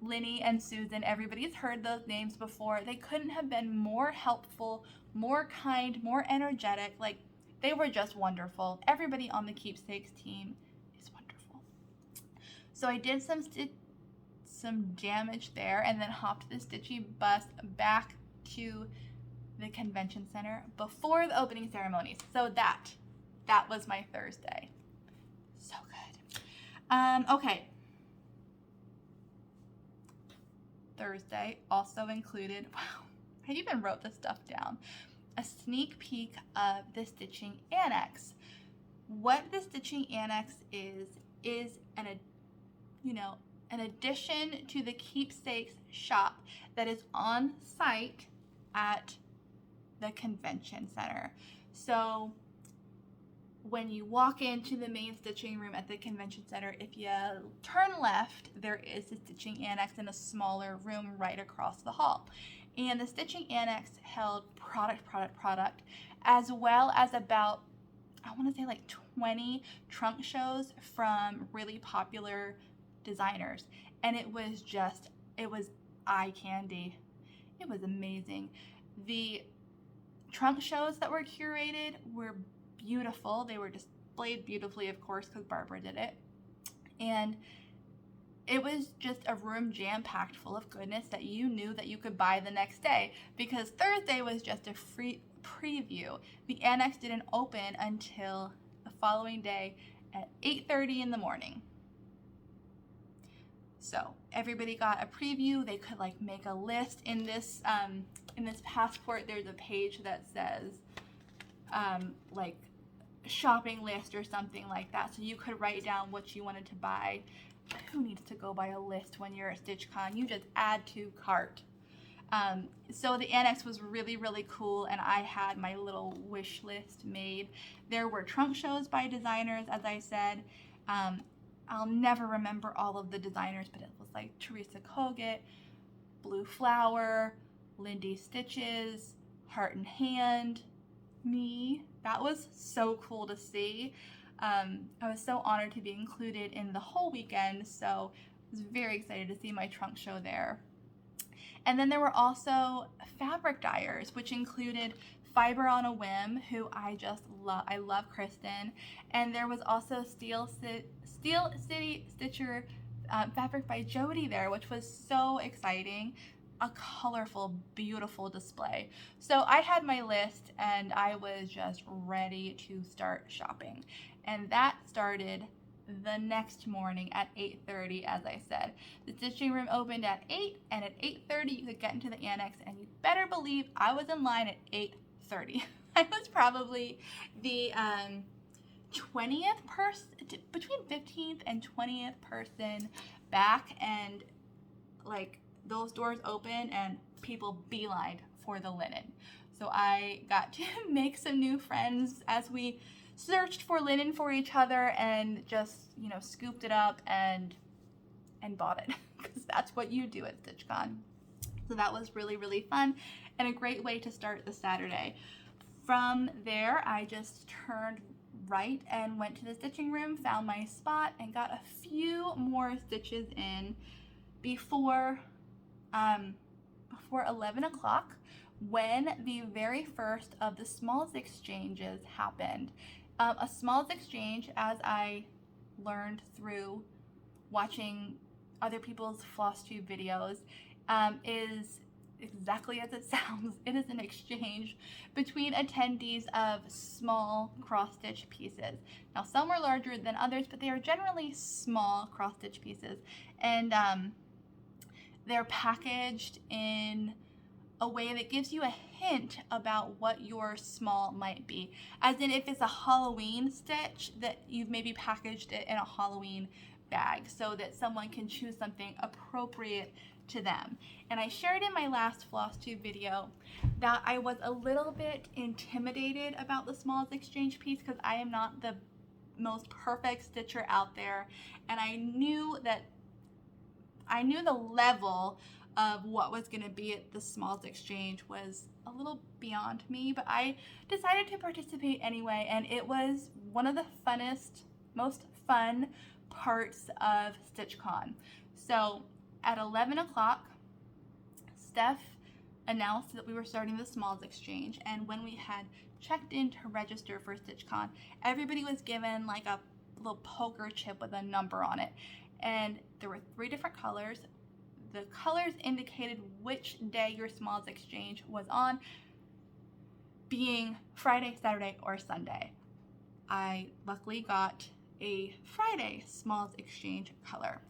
Linny and Susan. Everybody's heard those names before. They couldn't have been more helpful, more kind, more energetic. Like, they were just wonderful. Everybody on the Keepsakes team is wonderful. So I did some damage there, and then hopped the Stitchy bus back to the convention center before the opening ceremonies. So that was my Thursday. So good. Okay. Thursday also included, wow, I even wrote this stuff down, a sneak peek of the Stitching Annex. What the Stitching Annex is an addition to the Keepsakes shop that is on site at the convention center. So when you walk into the main stitching room at the convention center, if you turn left, there is a Stitching Annex in a smaller room right across the hall. And the Stitching Annex held product, as well as about, I want to say like 20 trunk shows from really popular designers. And it was eye candy. It was amazing. The trunk shows that were curated were beautiful. They were displayed beautifully, of course, because Barbara did it. And it was just a room jam-packed full of goodness that you knew that you could buy the next day, because Thursday was just a free preview. The annex didn't open until the following day at 8:30 in the morning. So everybody got a preview. They could like make a list in this passport. There's a page that says like shopping list or something like that. So you could write down what you wanted to buy. Who needs to go by a list when you're at StitchCon? You just add to cart. So the annex was really, really cool, and I had my little wish list made. There were trunk shows by designers, as I said. I'll never remember all of the designers, but it was like Teresa Kogut, Blue Flower, Lindy Stitches, Heart and Hand, me. That was so cool to see. I was so honored to be included in the whole weekend, so I was very excited to see my trunk show there. And then there were also fabric dyers, which included Fiber on a Whim, who I just love. I love Kristen. And there was also Steel City Stitcher fabric by Judi there, which was so exciting. A colorful, beautiful display. So I had my list and I was just ready to start shopping. And that started the next morning at 8:30, as I said. The stitching room opened at 8, and at 8:30 you could get into the annex, and you better believe I was in line at 8:30. I was probably the 20th person, between 15th and 20th person back, and like those doors open and people beelined for the linen. So I got to make some new friends as we searched for linen for each other, and just, you know, scooped it up and bought it, because that's what you do at StitchCon. So that was really, really fun and a great way to start the Saturday. From there, I just turned right and went to the stitching room, found my spot, and got a few more stitches in before 11 o'clock, when the very first of the smalls exchanges happened. A smalls exchange, as I learned through watching other people's floss tube videos, is exactly as it sounds. It is an exchange between attendees of small cross-stitch pieces. Now, some are larger than others, but they are generally small cross-stitch pieces, and they're packaged in a way that gives you a hint about what your small might be. As in, if it's a Halloween stitch, that you've maybe packaged it in a Halloween bag so that someone can choose something appropriate to them. And I shared in my last floss tube video that I was a little bit intimidated about the smalls exchange piece, because I am not the most perfect stitcher out there, and I knew the level of what was going to be at the smalls exchange was a little beyond me, but I decided to participate anyway, and it was one of the funnest, most fun parts of StitchCon. So at 11 o'clock, Steph announced that we were starting the smalls exchange, and when we had checked in to register for StitchCon, everybody was given like a little poker chip with a number on it, and there were 3 different colors. The colors indicated which day your smalls exchange was on, being Friday, Saturday, or Sunday. I luckily got a Friday smalls exchange color.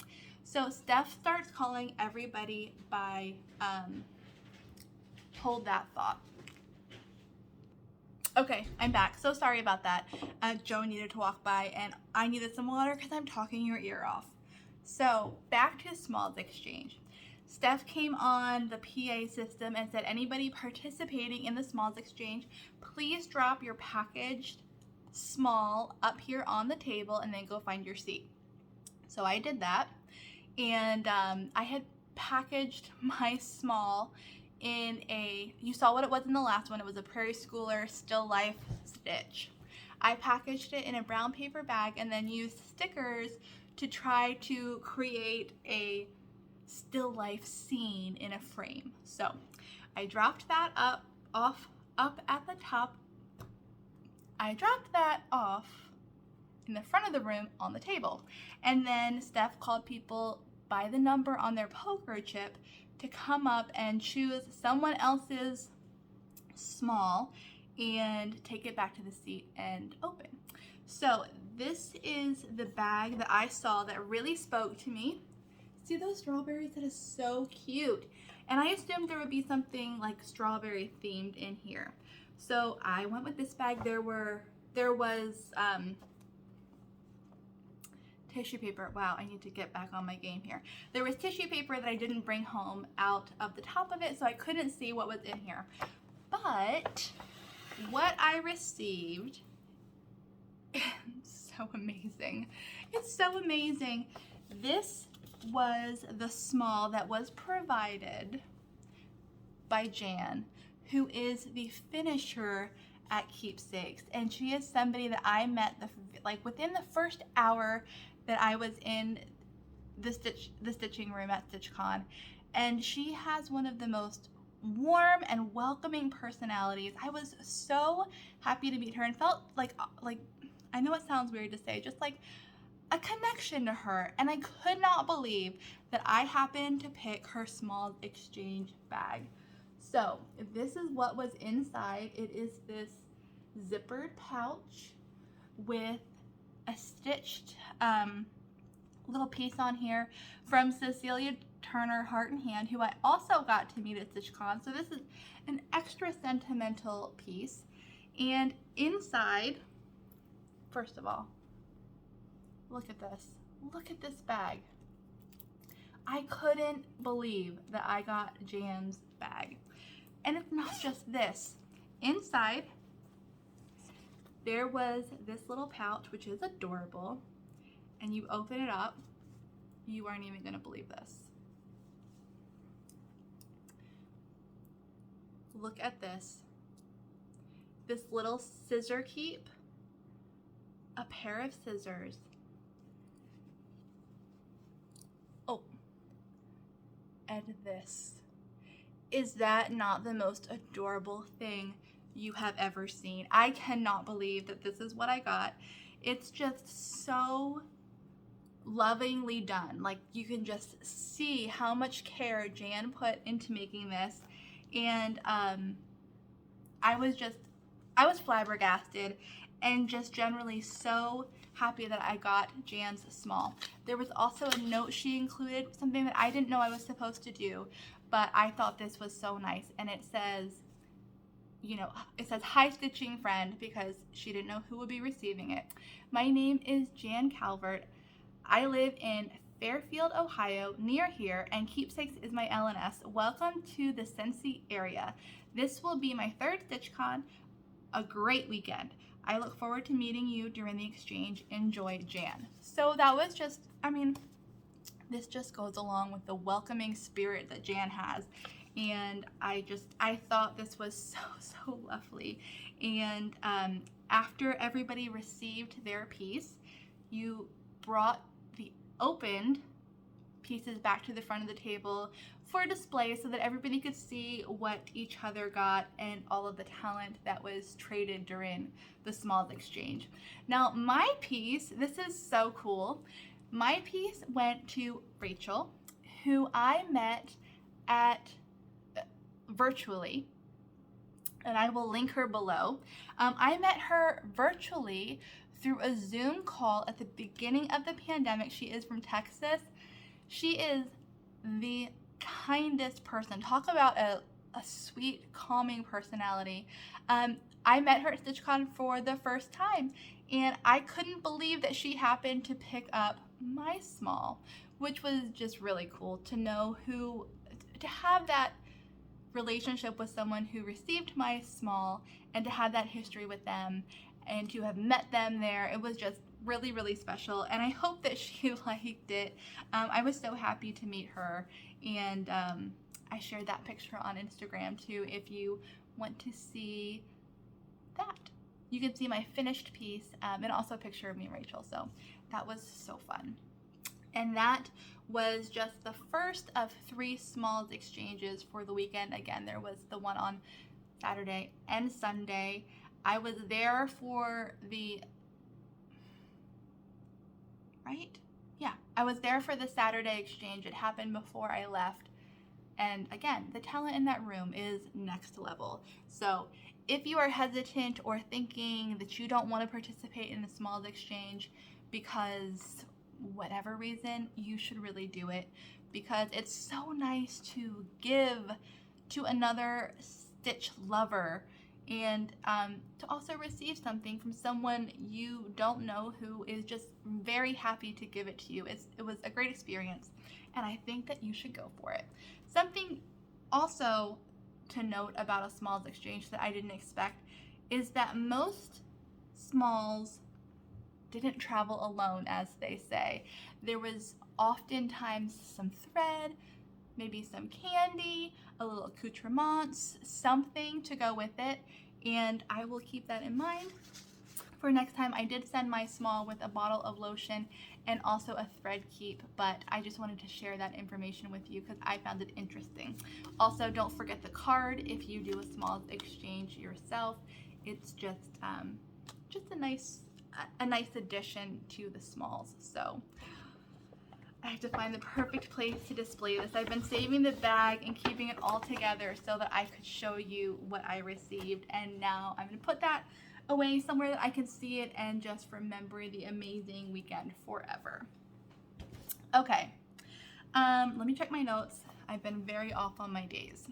So Steph starts calling everybody by hold that thought. Okay, I'm back. So sorry about that. Joe needed to walk by, and I needed some water because I'm talking your ear off. So back to smalls exchange. Steph came on the PA system and said, anybody participating in the smalls exchange, please drop your packaged small up here on the table and then go find your seat. So I did that, and I had packaged my small in you saw what it was in the last one. It was a Prairie Schooler Still Life stitch. I packaged it in a brown paper bag and then used stickers to try to create a still life scene in a frame. So I dropped that up at the top. I dropped that off in the front of the room on the table. And then Steph called people by the number on their poker chip to come up and choose someone else's small and take it back to the seat and open. So this is the bag that I saw that really spoke to me. See those strawberries? That is so cute. And I assumed there would be something like strawberry themed in here. So I went with this bag. There was tissue paper. Wow, I need to get back on my game here. There was tissue paper that I didn't bring home out of the top of it, so I couldn't see what was in here. But what I received is so amazing. It's so amazing. This was the small that was provided by Jan, who is the finisher at Keepsakes, and she is somebody that I met within the first hour that I was in the stitching room at StitchCon, and she has one of the most warm and welcoming personalities. I was so happy to meet her and felt like I know it sounds weird to say, just like a connection to her, and I could not believe that I happened to pick her small exchange bag. So this is what was inside. It is this zippered pouch with a stitched little piece on here from Cecilia Turner Heart and Hand, who I also got to meet at StitchCon. So this is an extra sentimental piece. And inside, first of all, look at this. Look at this bag. I couldn't believe that I got Jan's bag. And it's not just this. Inside, there was this little pouch, which is adorable. And you open it up, you aren't even gonna believe this. Look at this. This little scissor keep, a pair of scissors. Oh, and this. Is that not the most adorable thing you have ever seen? I cannot believe that this is what I got. It's just so lovingly done. Like, you can just see how much care Jan put into making this. And I was flabbergasted and just generally so happy that I got Jan's small. There was also a note she included, something that I didn't know I was supposed to do, but I thought this was so nice. And it says, you know, it says, "Hi stitching friend," because she didn't know who would be receiving it. "My name is Jan Calvert. I live in Fairfield, Ohio, near here, and Keepsakes is my LNS. Welcome to the Cincy area. This will be my third StitchCon. A great weekend. I look forward to meeting you during the exchange. Enjoy, Jan." So that was just, I mean, this just goes along with the welcoming spirit that Jan has. And I thought this was so lovely. And after everybody received their piece, you brought the opened pieces back to the front of the table for display so that everybody could see what each other got and all of the talent that was traded during the smalls exchange. Now, my piece, this is so cool. My piece went to Rachel, who I met at virtually, and I will link her below. I met her virtually through a Zoom call at the beginning of the pandemic. She is from Texas. She is the kindest person. Talk about a sweet, calming personality. I met her at StitchCon for the first time, and I couldn't believe that she happened to pick up my small, which was just really cool to know to have that relationship with someone who received my small and to have that history with them and to have met them there. It was just really, really special, and I hope that she liked it. I was so happy to meet her, and I shared that picture on Instagram too if you want to see that. You can see my finished piece and also a picture of me and Rachel, so that was so fun. And that was just the first of 3 smalls exchanges for the weekend. Again, there was the one on Saturday and Sunday. I was there for the, right? Yeah, I was there for the Saturday exchange. It happened before I left. And again, the talent in that room is next level. So if you are hesitant or thinking that you don't want to participate in the smalls exchange because whatever reason, you should really do it, because it's so nice to give to another stitch lover, and to also receive something from someone you don't know who is just very happy to give it to you. It was a great experience, and I think that you should go for it. Something also to note about a smalls exchange that I didn't expect is that most smalls didn't travel alone, as they say. There was oftentimes some thread, maybe some candy, a little accoutrements, something to go with it, and I will keep that in mind for next time. I did send my small with a bottle of lotion and also a thread keep, but I just wanted to share that information with you because I found it interesting. Also, don't forget the card if you do a smalls exchange yourself. It's just a nice addition to the smalls. So I have to find the perfect place to display this. I've been saving the bag and keeping it all together so that I could show you what I received, and now I'm going to put that away somewhere that I can see it and just remember the amazing weekend forever. Okay, let me check my notes. I've been very off on my days.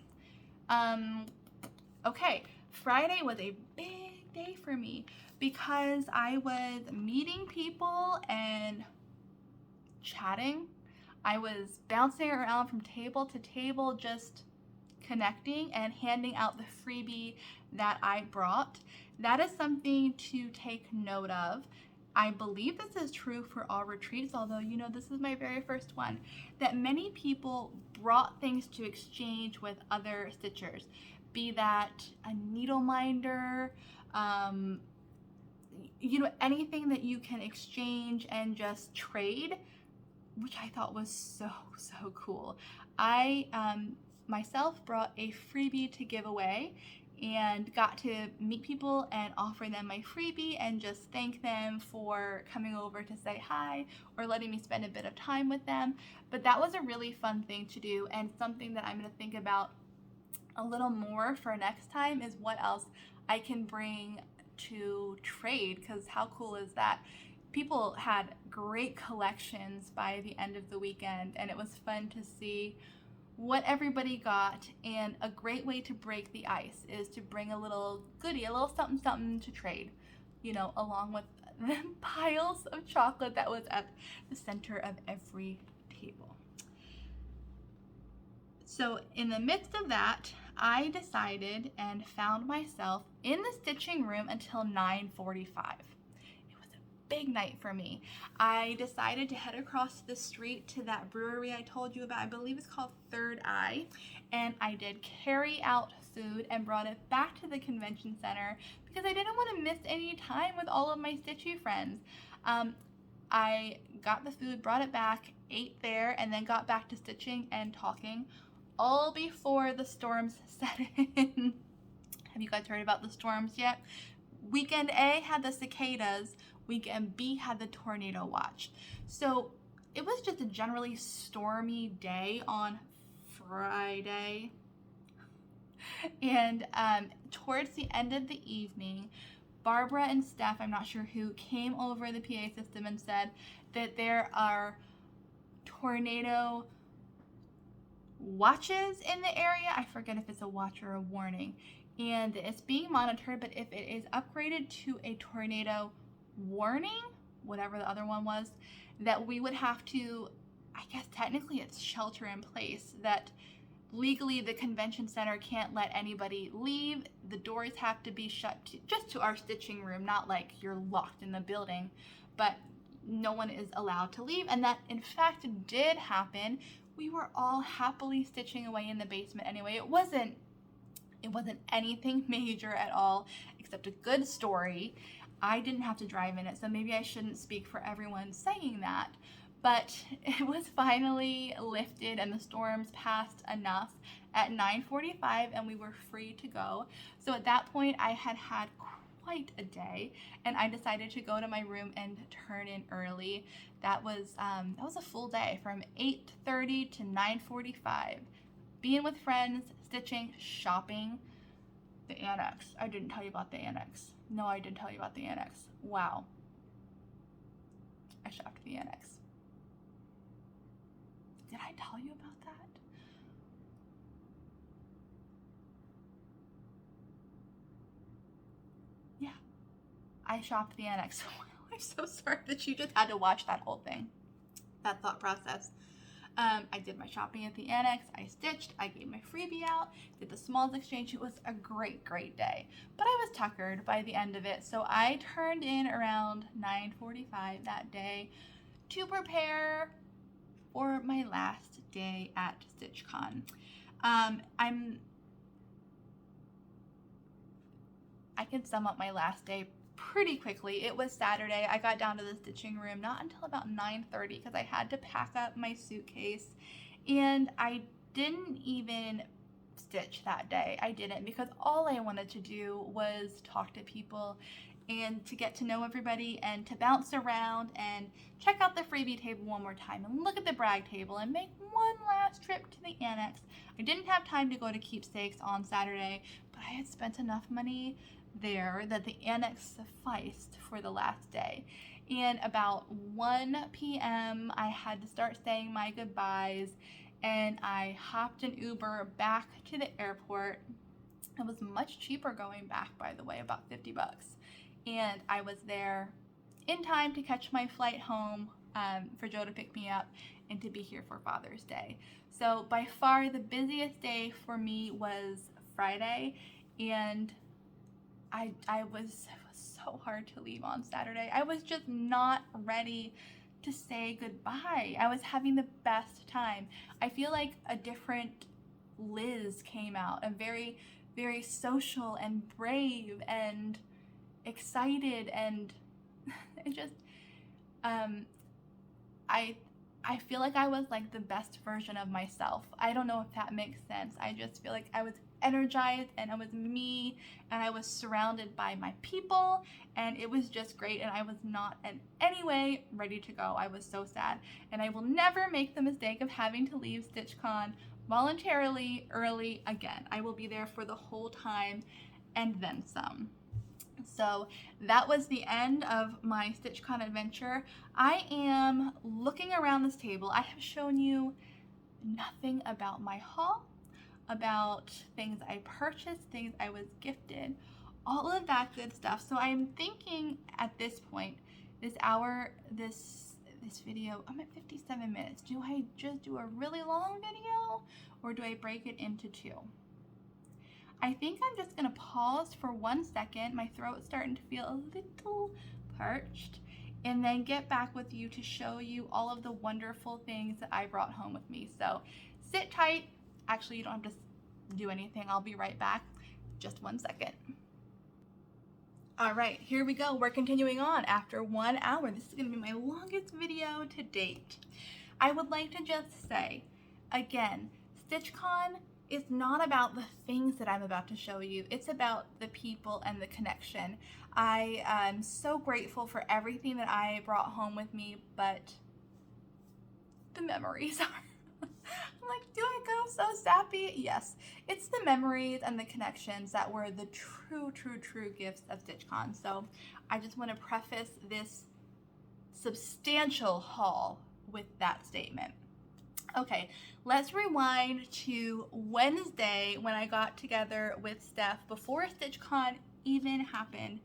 Okay, Friday was a big day for me because I was meeting people and chatting. I was bouncing around from table to table, just connecting and handing out the freebie that I brought. That is something to take note of. I believe this is true for all retreats, although you know this is my very first one, that many people brought things to exchange with other stitchers, be that a needle minder, you know, anything that you can exchange and just trade, which I thought was so cool. I myself brought a freebie to give away and got to meet people and offer them my freebie and just thank them for coming over to say hi or letting me spend a bit of time with them. But that was a really fun thing to do, and something that I'm going to think about a little more for next time is what else I can bring to trade, because how cool is that? People had great collections by the end of the weekend, and it was fun to see what everybody got. And a great way to break the ice is to bring a little goodie, a little something to trade, you know, along with the piles of chocolate that was at the center of every table. So in the midst of that, I decided and found myself in the stitching room until 9:45. Big night for me. I decided to head across the street to that brewery I told you about. I believe it's called Third Eye, and I did carry out food and brought it back to the convention center because I didn't want to miss any time with all of my stitchy friends. I got the food, brought it back, ate there, and then got back to stitching and talking, all before the storms set in. Have you guys heard about the storms yet? Weekend A had the cicadas. Weekend B had the tornado watch. So it was just a generally stormy day on Friday. And towards the end of the evening, Barbara and Steph, I'm not sure who, came over the PA system and said that there are tornado watches in the area. I forget if it's a watch or a warning. And it's being monitored, but if it is upgraded to a tornado warning, whatever the other one was, that we would have to, I guess technically it's shelter in place, that legally the convention center can't let anybody leave. The doors have to be shut just to our stitching room, not like you're locked in the building, but no one is allowed to leave. And that in fact did happen. We were all happily stitching away in the basement anyway. It wasn't anything major at all, except a good story. I didn't have to drive in it, so maybe I shouldn't speak for everyone saying that, but it was finally lifted and the storms passed enough at 9:45 and we were free to go. So at that point I had quite a day, and I decided to go to my room and turn in early. That was a full day from 8:30 to 9:45. Being with friends, stitching, shopping. The Annex. I didn't tell you about the Annex. No, I didn't tell you about the Annex. Wow. I shopped at the Annex. Did I tell you about that? Yeah. I shopped at the Annex. I'm so sorry that you just had to watch that whole thing. That thought process. I did my shopping at the Annex, I stitched, I gave my freebie out, did the smalls exchange. It was a great, great day. But I was tuckered by the end of it, so I turned in around 9:45 that day to prepare for my last day at StitchCon. I can sum up my last day pretty quickly. It was Saturday. I got down to the stitching room not until about 9:30 because I had to pack up my suitcase, and I didn't even stitch that day. I didn't, because all I wanted to do was talk to people and to get to know everybody and to bounce around and check out the freebie table one more time and look at the brag table and make one last trip to the Annex. I didn't have time to go to Keepsakes on Saturday, but I had spent enough money there that the Annex sufficed for the last day. And about 1 p.m. I had to start saying my goodbyes, and I hopped an Uber back to the airport. It was much cheaper going back, by the way, about 50 bucks. And I was there in time to catch my flight home for Joe to pick me up and to be here for Father's Day. So by far the busiest day for me was Friday, and it was so hard to leave on Saturday. I was just not ready to say goodbye. I was having the best time. I feel like a different Liz came out, a very, very social and brave and excited, and it just, I feel like I was like the best version of myself. I don't know if that makes sense. I just feel like I was energized, and I was me, and I was surrounded by my people, and it was just great, and I was not in any way ready to go. I was so sad, and I will never make the mistake of having to leave StitchCon voluntarily early again. I will be there for the whole time and then some. So that was the end of my StitchCon adventure. I am looking around this table. I have shown you nothing about my haul, about things I purchased, things I was gifted, all of that good stuff. So I'm thinking at this point, this video, I'm at 57 minutes. Do I just do a really long video, or do I break it into two? I think I'm just gonna pause for 1 second. My throat's starting to feel a little parched, and then get back with you to show you all of the wonderful things that I brought home with me. So sit tight. Actually, you don't have to do anything. I'll be right back. Just 1 second. All right, here we go. We're continuing on after 1 hour. This is gonna be my longest video to date. I would like to just say, again, StitchCon is not about the things that I'm about to show you. It's about the people and the connection. I am so grateful for everything that I brought home with me, but the memories are. I'm like, do I go so sappy? Yes, it's the memories and the connections that were the true gifts of StitchCon. So I just want to preface this substantial haul with that statement. Okay, let's rewind to Wednesday when I got together with Steph before StitchCon even happened.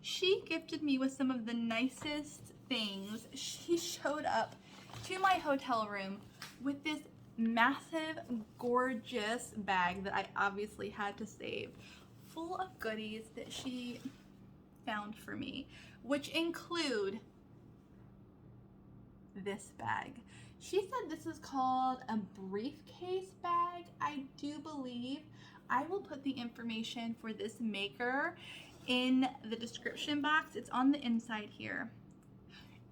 She gifted me with some of the nicest things. She showed up to my hotel room with this massive, gorgeous bag that I obviously had to save, full of goodies that she found for me, which include this bag. She said this is called a briefcase bag, I do believe. I will put the information for this maker in the description box. It's on the inside here.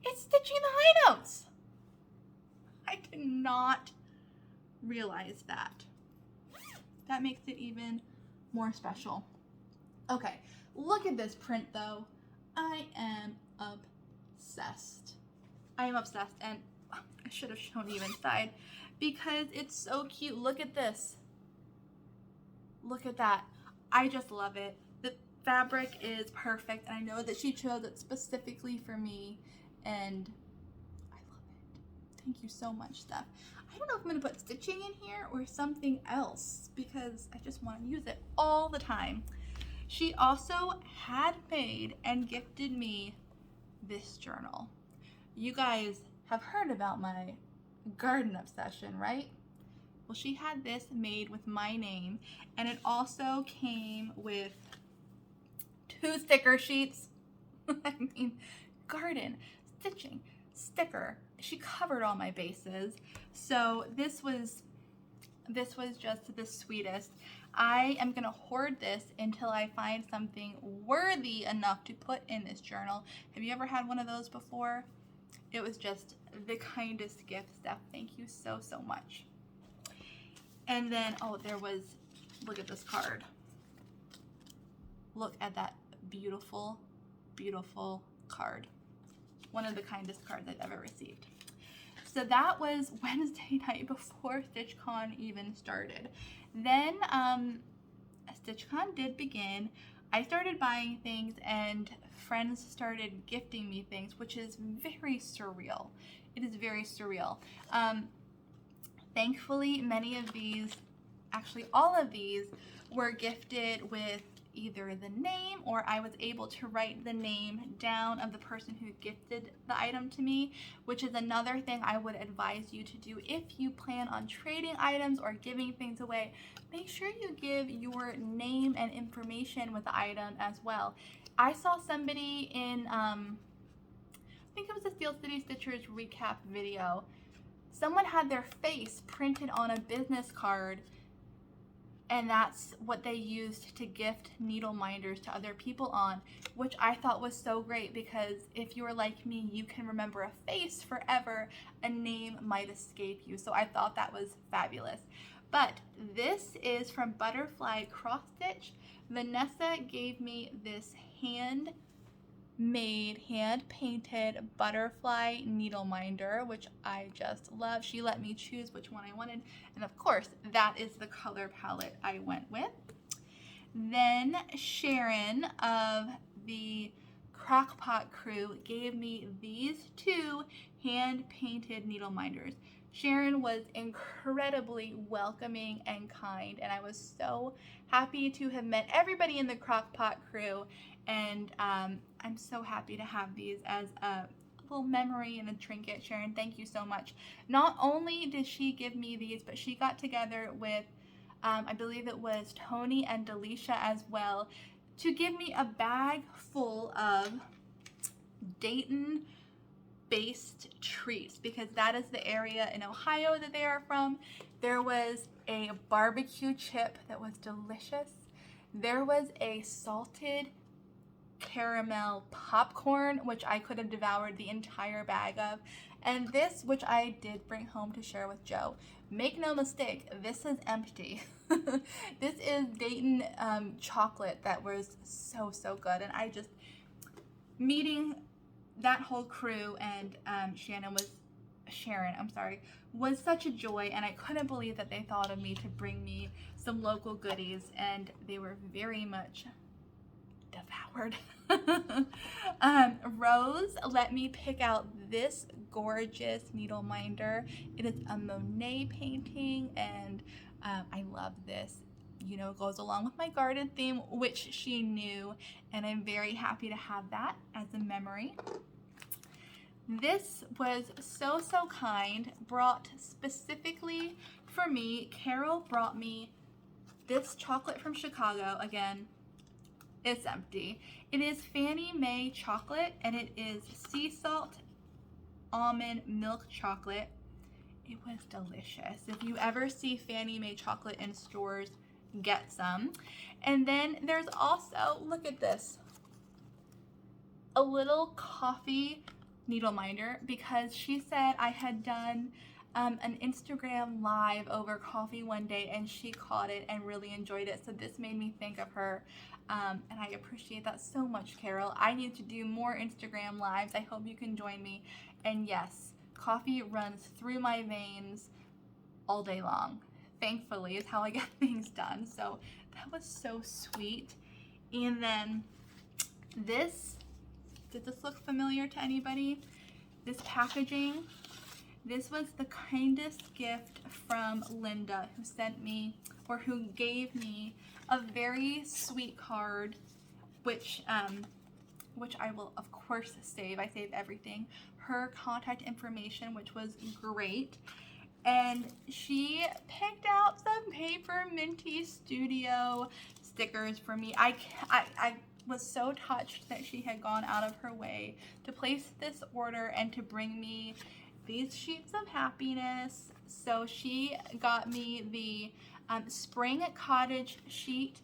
It's Stitching the High Notes. I did not realize that. That makes it even more special. Okay, Look at this print though. I am obsessed. I am obsessed, and I should have shown you inside because it's so cute. Look at this. Look at that. I just love it. The fabric is perfect, and I know that she chose it specifically for me, and I love it. Thank you so much, Steph. I don't know if I'm going to put stitching in here or something else because I just want to use it all the time. She also had made and gifted me this journal. You guys have heard about my garden obsession, right? Well, she had this made with my name, and it also came with 2 sticker sheets. I mean, garden, stitching, sticker. She covered all my bases. So this was just the sweetest. I am gonna hoard this until I find something worthy enough to put in this journal. Have you ever had one of those before? It was just the kindest gift, Steph. Thank you so, so much. And then, oh, there was, look at this card. Look at that beautiful, beautiful card. One of the kindest cards I've ever received. So that was Wednesday night before StitchCon even started. Then StitchCon did begin. I started buying things and friends started gifting me things, which is very surreal. It is very surreal. Thankfully, many of these, actually all of these, were gifted with either the name, or I was able to write the name down of the person who gifted the item to me, which is another thing I would advise you to do if you plan on trading items or giving things away. Make sure you give your name and information with the item as well. I saw somebody in, I think it was a Steel City Stitchers recap video. Someone had their face printed on a business card, and that's what they used to gift needle minders to other people on, which I thought was so great because if you are like me, you can remember a face forever. A name might escape you. So I thought that was fabulous. But this is from Butterfly Cross Stitch. Vanessa gave me this hand-made, hand-painted butterfly needle minder, which I just love. She let me choose which one I wanted, and of course that is the color palette I went with. Then Sharon of the Crockpot crew gave me these 2 hand-painted needle minders. Sharon was incredibly welcoming and kind, and I was so happy to have met everybody in the Crockpot crew, and I'm so happy to have these as a little memory and a trinket. Sharon, thank you so much. Not only did she give me these, but she got together with, I believe it was Tony and Delisha as well, to give me a bag full of Dayton based treats, because that is the area in Ohio that they are from. There was a barbecue chip that was delicious. There was a salted caramel popcorn, which I could have devoured the entire bag of. And this, which I did bring home to share with Joe. Make no mistake, this is empty. This is Dayton chocolate that was so, so good. And I just, meeting that whole crew and Sharon, was such a joy, and I couldn't believe that they thought of me to bring me some local goodies, and they were very much devoured. Rose let me pick out this gorgeous needle minder. It is a Monet painting, and I love this. You know, it goes along with my garden theme, which she knew, and I'm very happy to have that as a memory. This was so, so kind, brought specifically for me. Carol brought me this chocolate from Chicago. Again, it's empty. It is Fannie Mae chocolate, and it is sea salt almond milk chocolate. It was delicious. If you ever see Fannie Mae chocolate in stores, get some. And then there's also, look at this, a little coffee needle minder, because she said I had done an Instagram live over coffee one day, and she caught it and really enjoyed it. So this made me think of her, and I appreciate that so much, Carol. I need to do more Instagram lives. I hope you can join me. And yes, coffee runs through my veins all day long. Thankfully, is how I get things done. So that was so sweet. And then this, did this look familiar to anybody? This packaging, this was the kindest gift from Linda, who sent me, or who gave me, a very sweet card, which I will of course save. I save everything. Her contact information, which was great. And she picked out some Paper Minty Studio stickers for me. I was so touched that she had gone out of her way to place this order and to bring me these sheets of happiness. So she got me the Spring Cottage sheet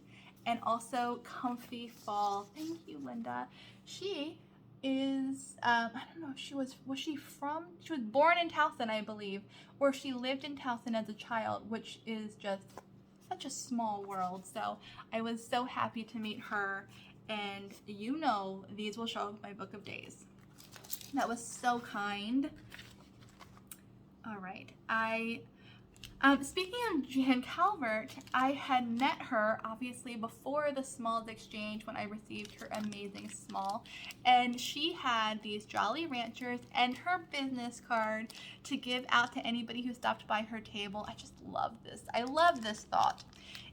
and also Comfy Fall. Thank you, Linda. She is, I don't know if she was she was born in Towson, I believe, or she lived in Towson as a child, which is just such a small world. So I was so happy to meet her, and you know these will show up in my book of days. That was so kind. All right, speaking of Jan Calvert, I had met her obviously before the Smalls exchange when I received her amazing small, and she had these Jolly Ranchers and her business card to give out to anybody who stopped by her table. I just love this. I love this thought.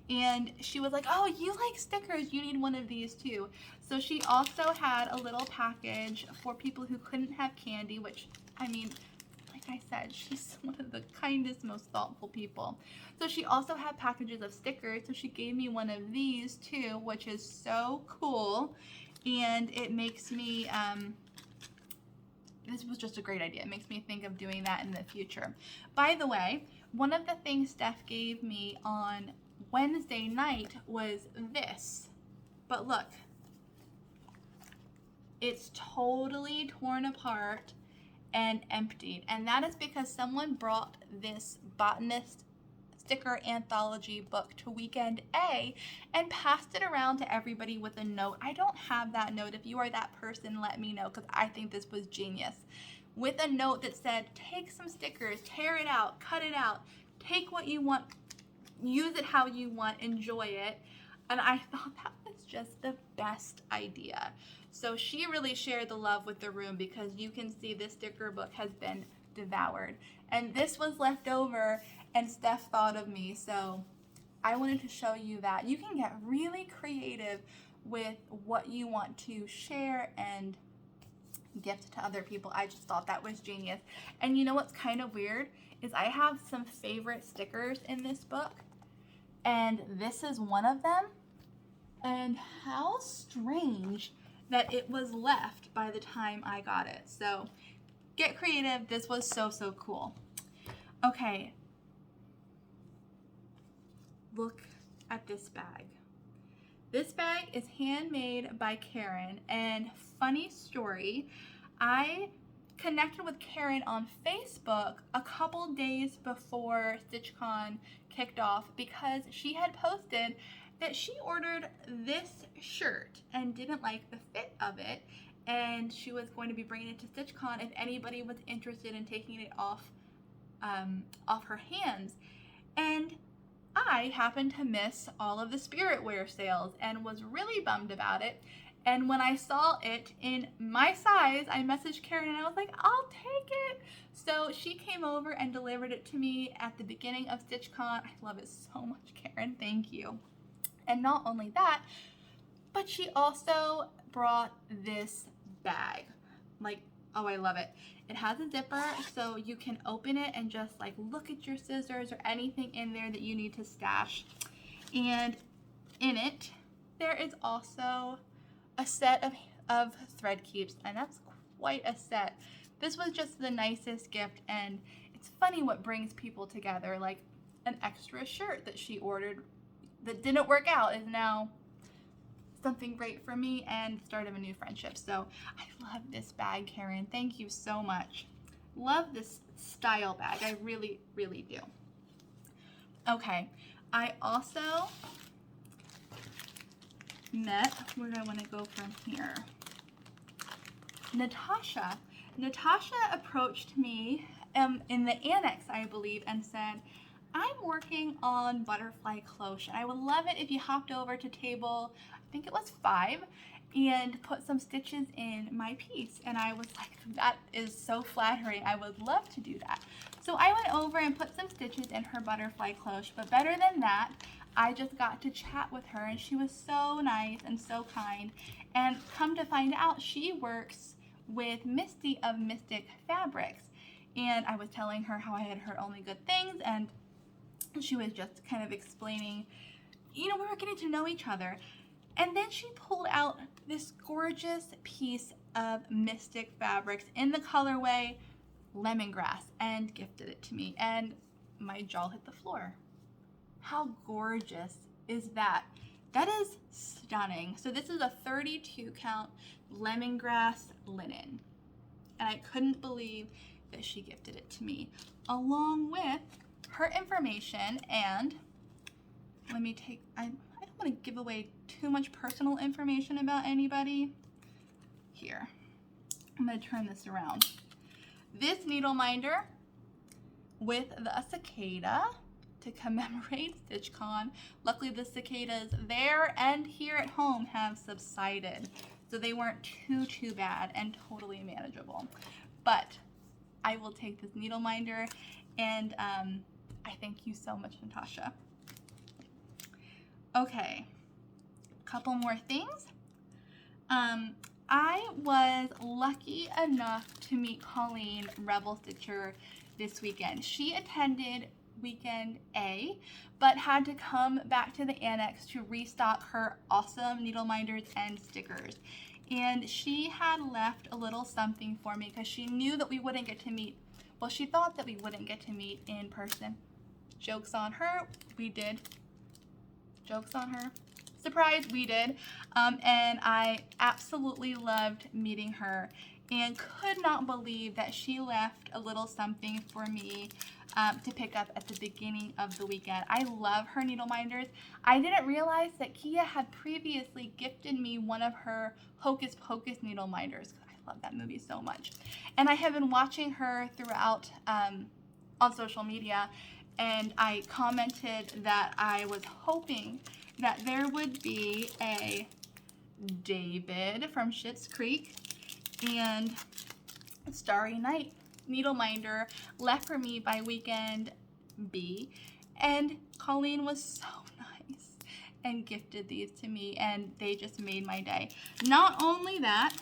And she was like, oh, you like stickers, you need one of these too. So she also had a little package for people who couldn't have candy, which, I mean, I said, she's one of the kindest, most thoughtful people. So she also had packages of stickers, so she gave me one of these too, which is so cool. And it makes me, this was just a great idea. It makes me think of doing that in the future. By the way, one of the things Steph gave me on Wednesday night was this. But look, it's totally torn apart and emptied, and that is because someone brought this botanist sticker anthology book to weekend A and passed it around to everybody with a note. I don't have that note. If you are that person, let me know, because I think this was genius. With a note that said, take some stickers, tear it out, cut it out, take what you want, use it how you want, enjoy it. And I thought that was just the best idea. So she really shared the love with the room, because you can see this sticker book has been devoured. And this was left over, and Steph thought of me. So I wanted to show you that. You can get really creative with what you want to share and gift to other people. I just thought that was genius. And you know what's kind of weird is I have some favorite stickers in this book, and this is one of them. And how strange that it was left by the time I got it. So get creative. This was so, so cool. Okay. Look at this bag. This bag is handmade by Karen, and funny story, I connected with Karen on Facebook a couple days before StitchCon kicked off, because she had posted that she ordered this shirt and didn't like the fit of it, and she was going to be bringing it to StitchCon if anybody was interested in taking it off her hands. And I happened to miss all of the Spirit Wear sales and was really bummed about it. And when I saw it in my size, I messaged Karen and I was like, I'll take it. So she came over and delivered it to me at the beginning of StitchCon. I love it so much, Karen. Thank you. And not only that, but she also brought this bag. Like, oh, I love it. It has a zipper, so you can open it and just like look at your scissors or anything in there that you need to stash. And in it, there is also a set of thread keeps, and that's quite a set. This was just the nicest gift, and it's funny what brings people together. Like an extra shirt that she ordered that didn't work out is now something great for me and start of a new friendship. So I love this bag, Karen. Thank you so much. love this style bag. I really, really do. Okay, I also met, where do I want to go from here? Natasha. Natasha approached me in the Annex, I believe, and said, I'm working on butterfly cloche, and I would love it if you hopped over to table, I think it was 5, and put some stitches in my piece. And I was like, that is so flattering. I would love to do that. So I went over and put some stitches in her butterfly cloche, but better than that, I just got to chat with her, and she was so nice and so kind. And come to find out, she works with Misty of Mystic Fabrics. And I was telling her how I had heard only good things, and she was just kind of explaining, you know, we were getting to know each other. And then she pulled out this gorgeous piece of Mystic Fabrics in the colorway Lemongrass and gifted it to me, and my jaw hit the floor. How gorgeous is that? That is stunning. So this is a 32 count lemongrass linen, and I couldn't believe that she gifted it to me along with her information. And let me take, I don't want to give away too much personal information about anybody. Here, I'm going to turn this around. This needle minder with the cicada to commemorate StitchCon. Luckily the cicadas there and here at home have subsided, so they weren't too bad and totally manageable. But I will take this needle minder, and I thank you so much, Natasha. Okay, couple more things. I was lucky enough to meet Colleen, Rebel Stitcher, this weekend. She attended weekend A, but had to come back to the Annex to restock her awesome needle minders and stickers. And she had left a little something for me because she knew that we wouldn't get to meet, well, she thought that we wouldn't get to meet in person. Joke's on her, we did. Joke's on her. Surprise, we did. And I absolutely loved meeting her and could not believe that she left a little something for me to pick up at the beginning of the weekend. I love her needle minders. I didn't realize that Kia had previously gifted me one of her Hocus Pocus needle minders. I love that movie so much. And I have been watching her throughout on social media, and I commented that I was hoping that there would be a David from Schitt's Creek and Starry Night needle minder left for me by weekend B, and Colleen was so nice and gifted these to me, and they just made my day. Not only that,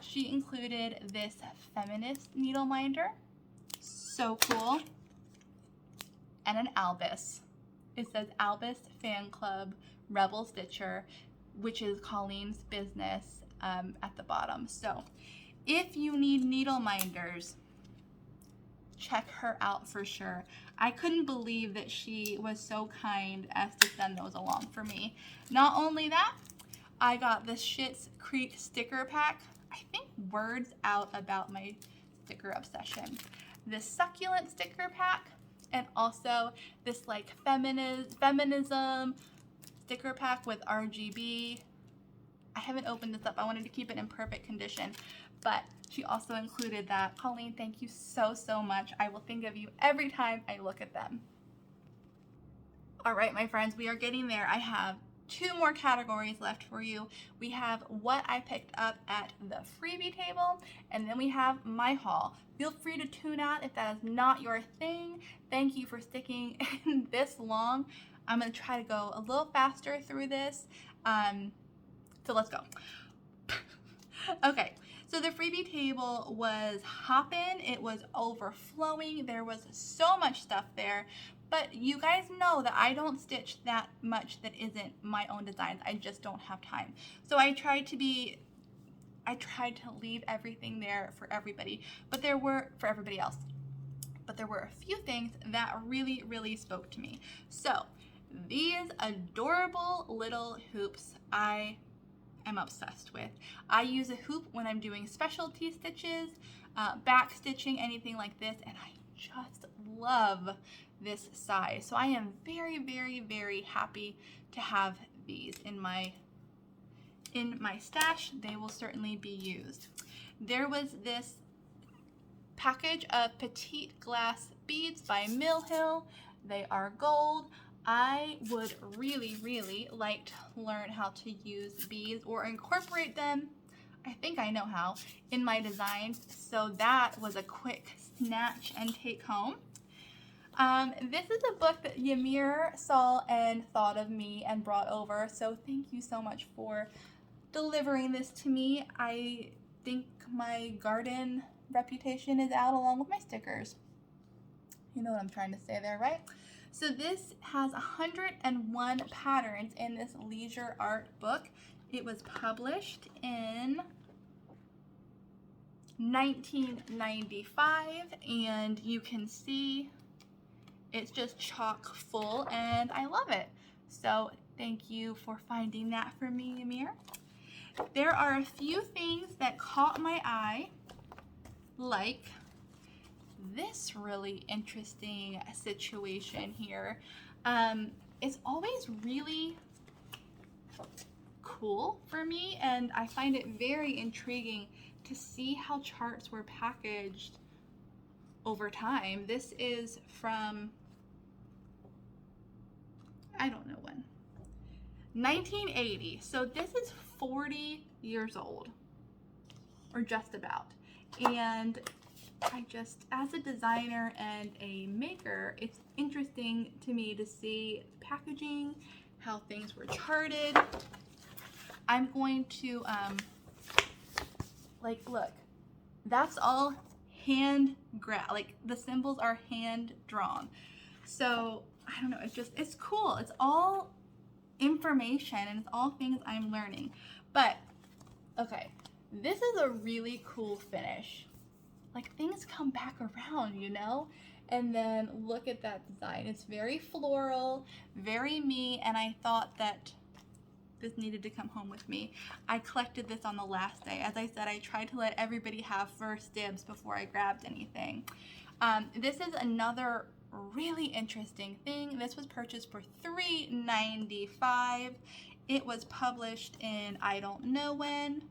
she included this feminist needle minder, so cool, and an Albus. It says Albus Fan Club Rebel Stitcher, which is Colleen's business at the bottom. So if you need needle minders, check her out for sure. I couldn't believe that she was so kind as to send those along for me. Not only that, I got the Schitt's Creek sticker pack. I think words out about my sticker obsession. This succulent sticker pack, and also this like feminism sticker pack with RGB. I haven't opened this up. I wanted to keep it in perfect condition, but she also included that. Colleen, thank you so much. I will think of you every time I look at them. All right, my friends, we are getting there. I have 2 more categories left for you. We have what I picked up at the freebie table, and then we have my haul. Feel free to tune out if that is not your thing. Thank you for sticking in this long. I'm gonna try to go a little faster through this. So let's go. Okay, so the freebie table was hopping. It was overflowing. There was so much stuff there. But you guys know that I don't stitch that much that isn't my own designs. I just don't have time. So I tried to leave everything there for everybody, but there were, for everybody else. But there were a few things that really spoke to me. So these adorable little hoops, I am obsessed with. I use a hoop when I'm doing specialty stitches, back stitching, anything like this, and I just love this size. So I am very, very, very happy to have these in my stash. They will certainly be used. There was this package of petite glass beads by Mill Hill. They are gold. I would really, really like to learn how to use beads or incorporate them, I think I know how, in my designs. So that was a quick snatch and take home. This is a book that Ymir saw and thought of me and brought over. So thank you so much for delivering this to me. I think my garden reputation is out along with my stickers. You know what I'm trying to say there, right? So this has 101 patterns in this leisure art book. It was published in 1995, and you can see it's just chock full, and I love it. So thank you for finding that for me, Ymir. There are a few things that caught my eye, like this really interesting situation here. It's always really cool for me, and I find it very intriguing to see how charts were packaged over time. This is from, I don't know when, 1980. So this is 40 years old, or just about. And I just, as a designer and a maker, it's interesting to me to see packaging, how things were charted. I'm going to, like, look, that's all like the symbols are hand drawn. So I don't know, it's cool. It's all information and it's all things I'm learning. But okay, this is a really cool finish. Like, things come back around, you know? And then look at that design. It's very floral, very me, and I thought that this needed to come home with me. I collected this on the last day. As I said, I tried to let everybody have first dibs before I grabbed anything. This is another really interesting thing. This was purchased for $3.95. It was published in, I don't know when,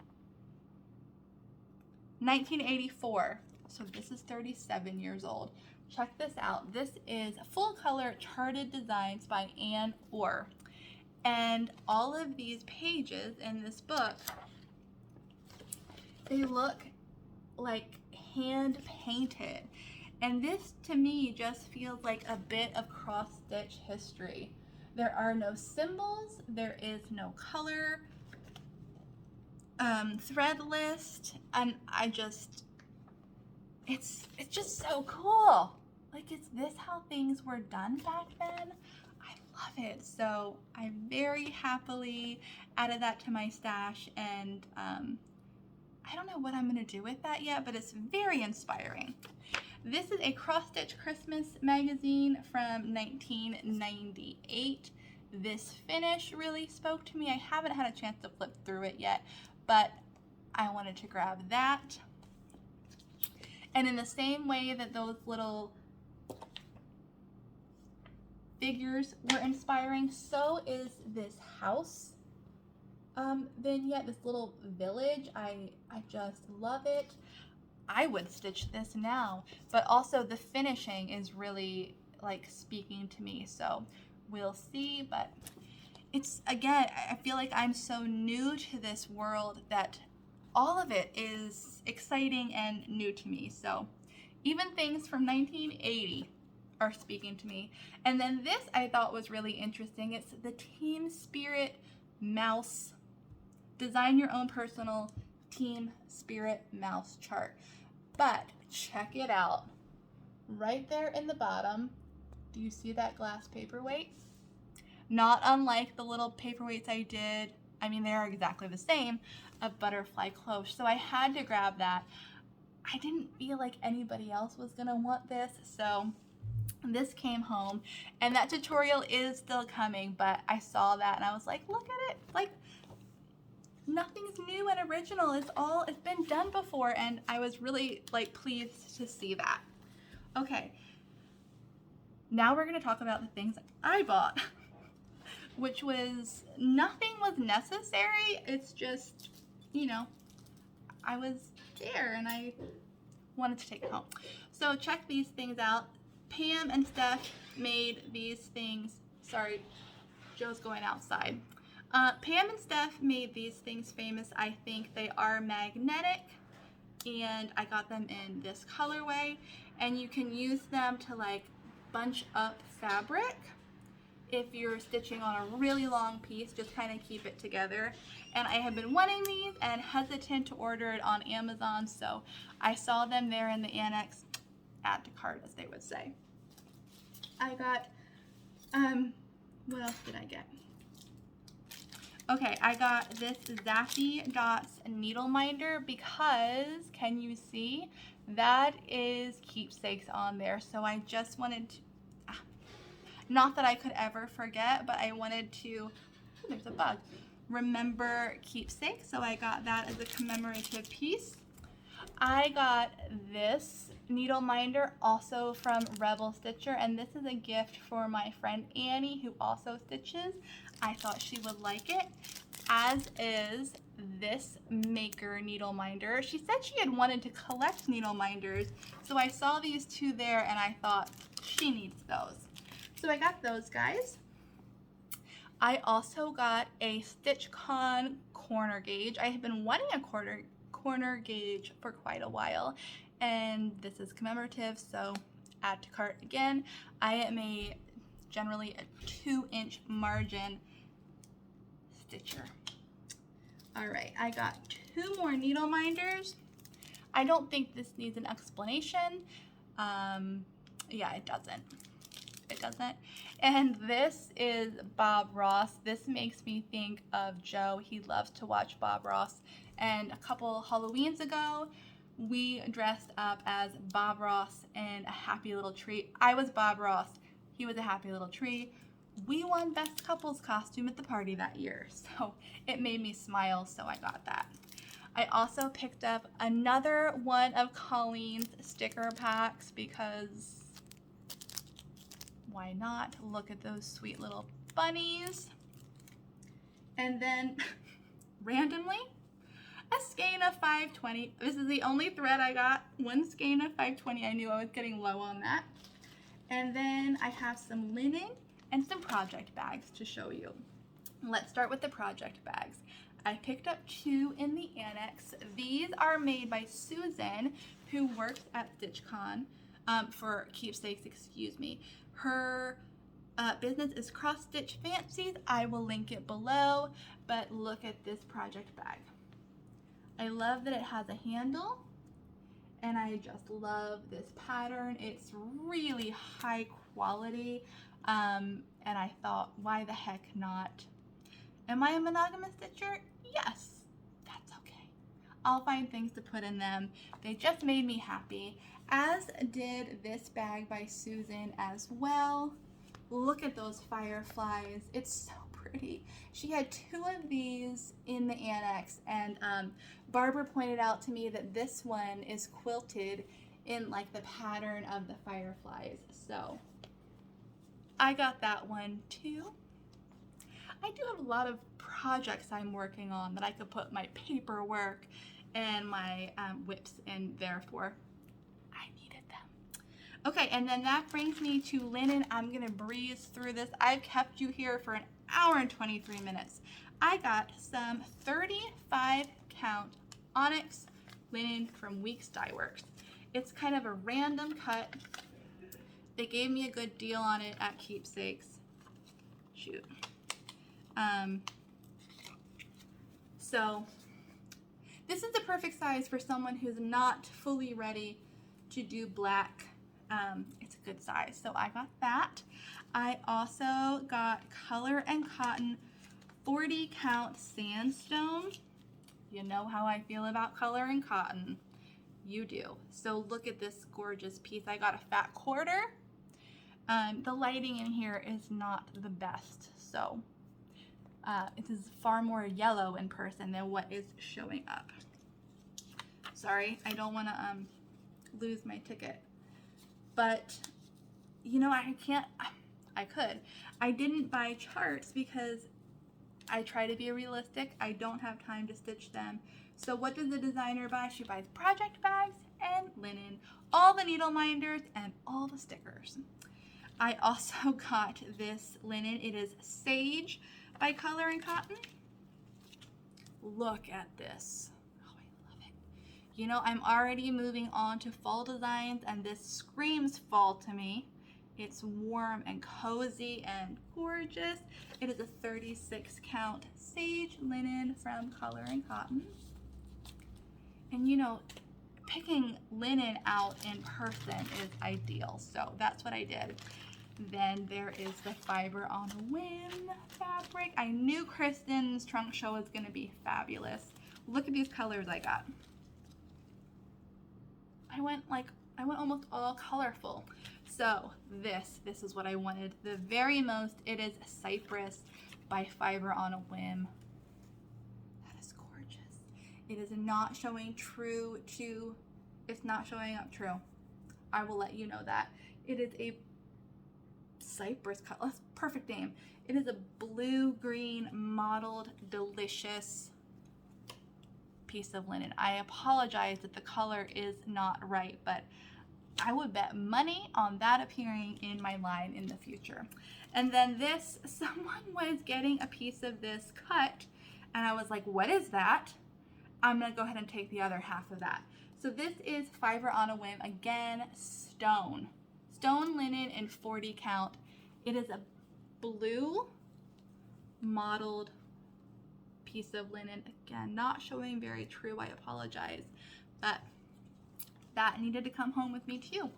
1984. So this is 37 years old. Check this out. This is full color charted designs by Ann Orr. And all of these pages in this book, they look like hand painted. And this to me just feels like a bit of cross stitch history. There are no symbols, there is no color, thread list, and it's just so cool. Like, is this how things were done back then? I love it. So I very happily added that to my stash, and I don't know what I'm gonna do with that yet, but it's very inspiring. This is a cross-stitch Christmas magazine from 1998. This finish really spoke to me. I haven't had a chance to flip through it yet, but I wanted to grab that. And in the same way that those little figures were inspiring, so is this house vignette, this little village. I just love it. I would stitch this now, but also the finishing is really like speaking to me, so we'll see. But it's, again, I feel like I'm so new to this world that all of it is exciting and new to me. So even things from 1980 are speaking to me. And then this I thought was really interesting. It's the Team Spirit Mouse, design your own personal Team Spirit mouse chart. But check it out. Right there in the bottom, do you see that glass paperweight? Not unlike the little paperweights I did, I mean, they are exactly the same, of butterfly cloche. So I had to grab that. I didn't feel like anybody else was gonna want this, so this came home. And that tutorial is still coming, but I saw that and I was like, look at it. Like, nothing's new and original. It's been done before, and I was really like pleased to see that. Okay, now we're gonna talk about the things I bought, which was, nothing was necessary. It's just, you know, I was there and I wanted to take it home. So check these things out. Pam and Steph made these things. Sorry, Joe's going outside. Pam and Steph made these things famous. I think they are magnetic, and I got them in this colorway, and you can use them to like bunch up fabric if you're stitching on a really long piece, just kind of keep it together. And I have been wanting these and hesitant to order it on Amazon, so I saw them there in the annex. Add to cart, as they would say. I got, what else did I get? Okay, I got this Zappy Dots needle minder because, can you see? That is Keepsakes on there, so I just wanted to, not that I could ever forget, but I wanted to, oh, there's a bug, remember Keepsakes, so I got that as a commemorative piece. I got this needle minder also from Rebel Stitcher, and this is a gift for my friend Annie, who also stitches. I thought she would like it, as is this Maker needle minder. She said she had wanted to collect needle minders, so I saw these two there and I thought she needs those. So I got those guys. I also got a StitchCon corner gauge. I have been wanting a corner gauge for quite a while, and this is commemorative, so add to cart again. I am generally a 2-inch margin stitcher. All right, I got 2 more needle minders. I don't think this needs an explanation. Yeah, it doesn't. It doesn't. And this is Bob Ross. This makes me think of Joe. He loves to watch Bob Ross. And a couple Halloweens ago, we dressed up as Bob Ross and a happy little tree. I was Bob Ross. He was a happy little tree. We won best couples costume at the party that year. So it made me smile, so I got that. I also picked up another one of Colleen's sticker packs because why not? Look at those sweet little bunnies. And then randomly, a skein of 520. This is the only thread I got. 1 skein of 520. I knew I was getting low on that. And then I have some linen and some project bags to show you. Let's start with the project bags. I picked up 2 in the annex. These are made by Susan, who works at StitchCon, for Keepsakes, excuse me. Her business is Cross Stitch Fancies. I will link it below, but look at this project bag. I love that it has a handle, and I just love this pattern. It's really high quality, and I thought, why the heck not? Am I a monogamous stitcher? Yes, that's okay. I'll find things to put in them. They just made me happy, as did this bag by Susan as well. Look at those fireflies. It's so pretty. She had 2 of these in the annex, and Barbara pointed out to me that this one is quilted in like the pattern of the fireflies. So I got that one too. I do have a lot of projects I'm working on that I could put my paperwork and my whips in there for. I needed them. Okay, and then that brings me to linen. I'm gonna breeze through this. I've kept you here for an hour and 23 minutes. I got some 35 count Onyx linen from Weeks Dye Works. It's kind of a random cut. They gave me a good deal on it at Keepsakes. Shoot. So this is the perfect size for someone who's not fully ready to do black. It's a good size, so I got that. I also got Color and Cotton 40 count sandstone. You know how I feel about Color and Cotton. You do. So look at this gorgeous piece. I got a fat quarter. The lighting in here is not the best, so it is far more yellow in person than what is showing up. Sorry, I don't want to lose my ticket. But, you know, I could. I didn't buy charts because I try to be realistic. I don't have time to stitch them. So what does the designer buy? She buys project bags and linen, all the needle minders, and all the stickers. I also got this linen. It is Sage by Color and Cotton. Look at this. Oh, I love it. You know, I'm already moving on to fall designs, and this screams fall to me. It's warm and cozy and gorgeous. It is a 36 count Sage linen from Color and Cotton. And you know, picking linen out in person is ideal, so that's what I did. Then there is the Fiber on a Whim fabric. I knew Kristen's trunk show was gonna be fabulous. Look at these colors I got. I went almost all colorful. So this is what I wanted. The very most, it is Cypress by Fiber on a Whim. That is gorgeous. It is not showing true to, it's not showing up true. I will let you know that. It is a Cypress color, perfect name. It is a blue-green mottled, delicious piece of linen. I apologize that the color is not right, but I would bet money on that appearing in my line in the future. And then this, someone was getting a piece of this cut, and I was like, what is that? I'm gonna go ahead and take the other half of that. So this is Fiber on a Whim, again, stone linen in 40 count. It is a blue mottled piece of linen. Again, not showing very true, I apologize, but that needed to come home with me too.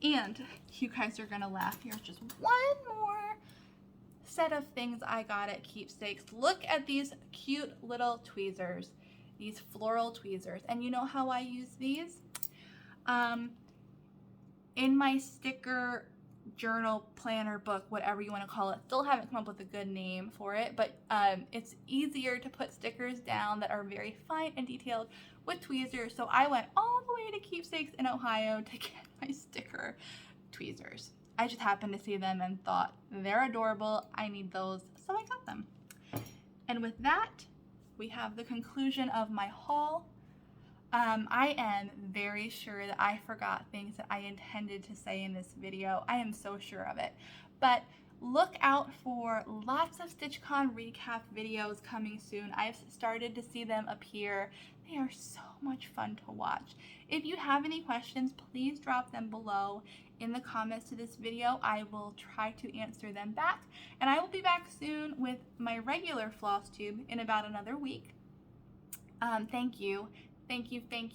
And you guys are gonna laugh. Here's just one more set of things I got at Keepsakes. Look at these cute little tweezers, these floral tweezers. And you know how I use these? In my sticker journal, planner, book, whatever you want to call it, still haven't come up with a good name for it, but it's easier to put stickers down that are very fine and detailed with tweezers. So I went all the way to Keepsakes in Ohio to get my sticker tweezers. I just happened to see them and thought, they're adorable, I need those, so I got them. And with that, we have the conclusion of my haul. I am very sure that I forgot things that I intended to say in this video. I am so sure of it. But look out for lots of StitchCon recap videos coming soon. I've started to see them appear. They are so much fun to watch. If you have any questions, please drop them below in the comments to this video. I will try to answer them back. And I will be back soon with my regular floss tube in about another week. Thank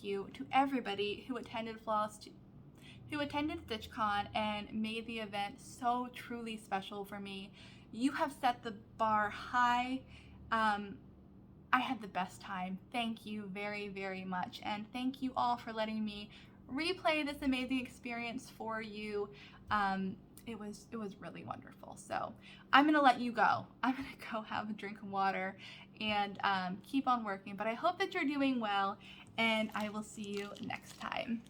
you to everybody who attended StitchCon and made the event so truly special for me. You have set the bar high. I had the best time. Thank you very, very much. And thank you all for letting me replay this amazing experience for you. It was really wonderful. So I'm gonna let you go. I'm gonna go have a drink of water and keep on working. But I hope that you're doing well, and I will see you next time.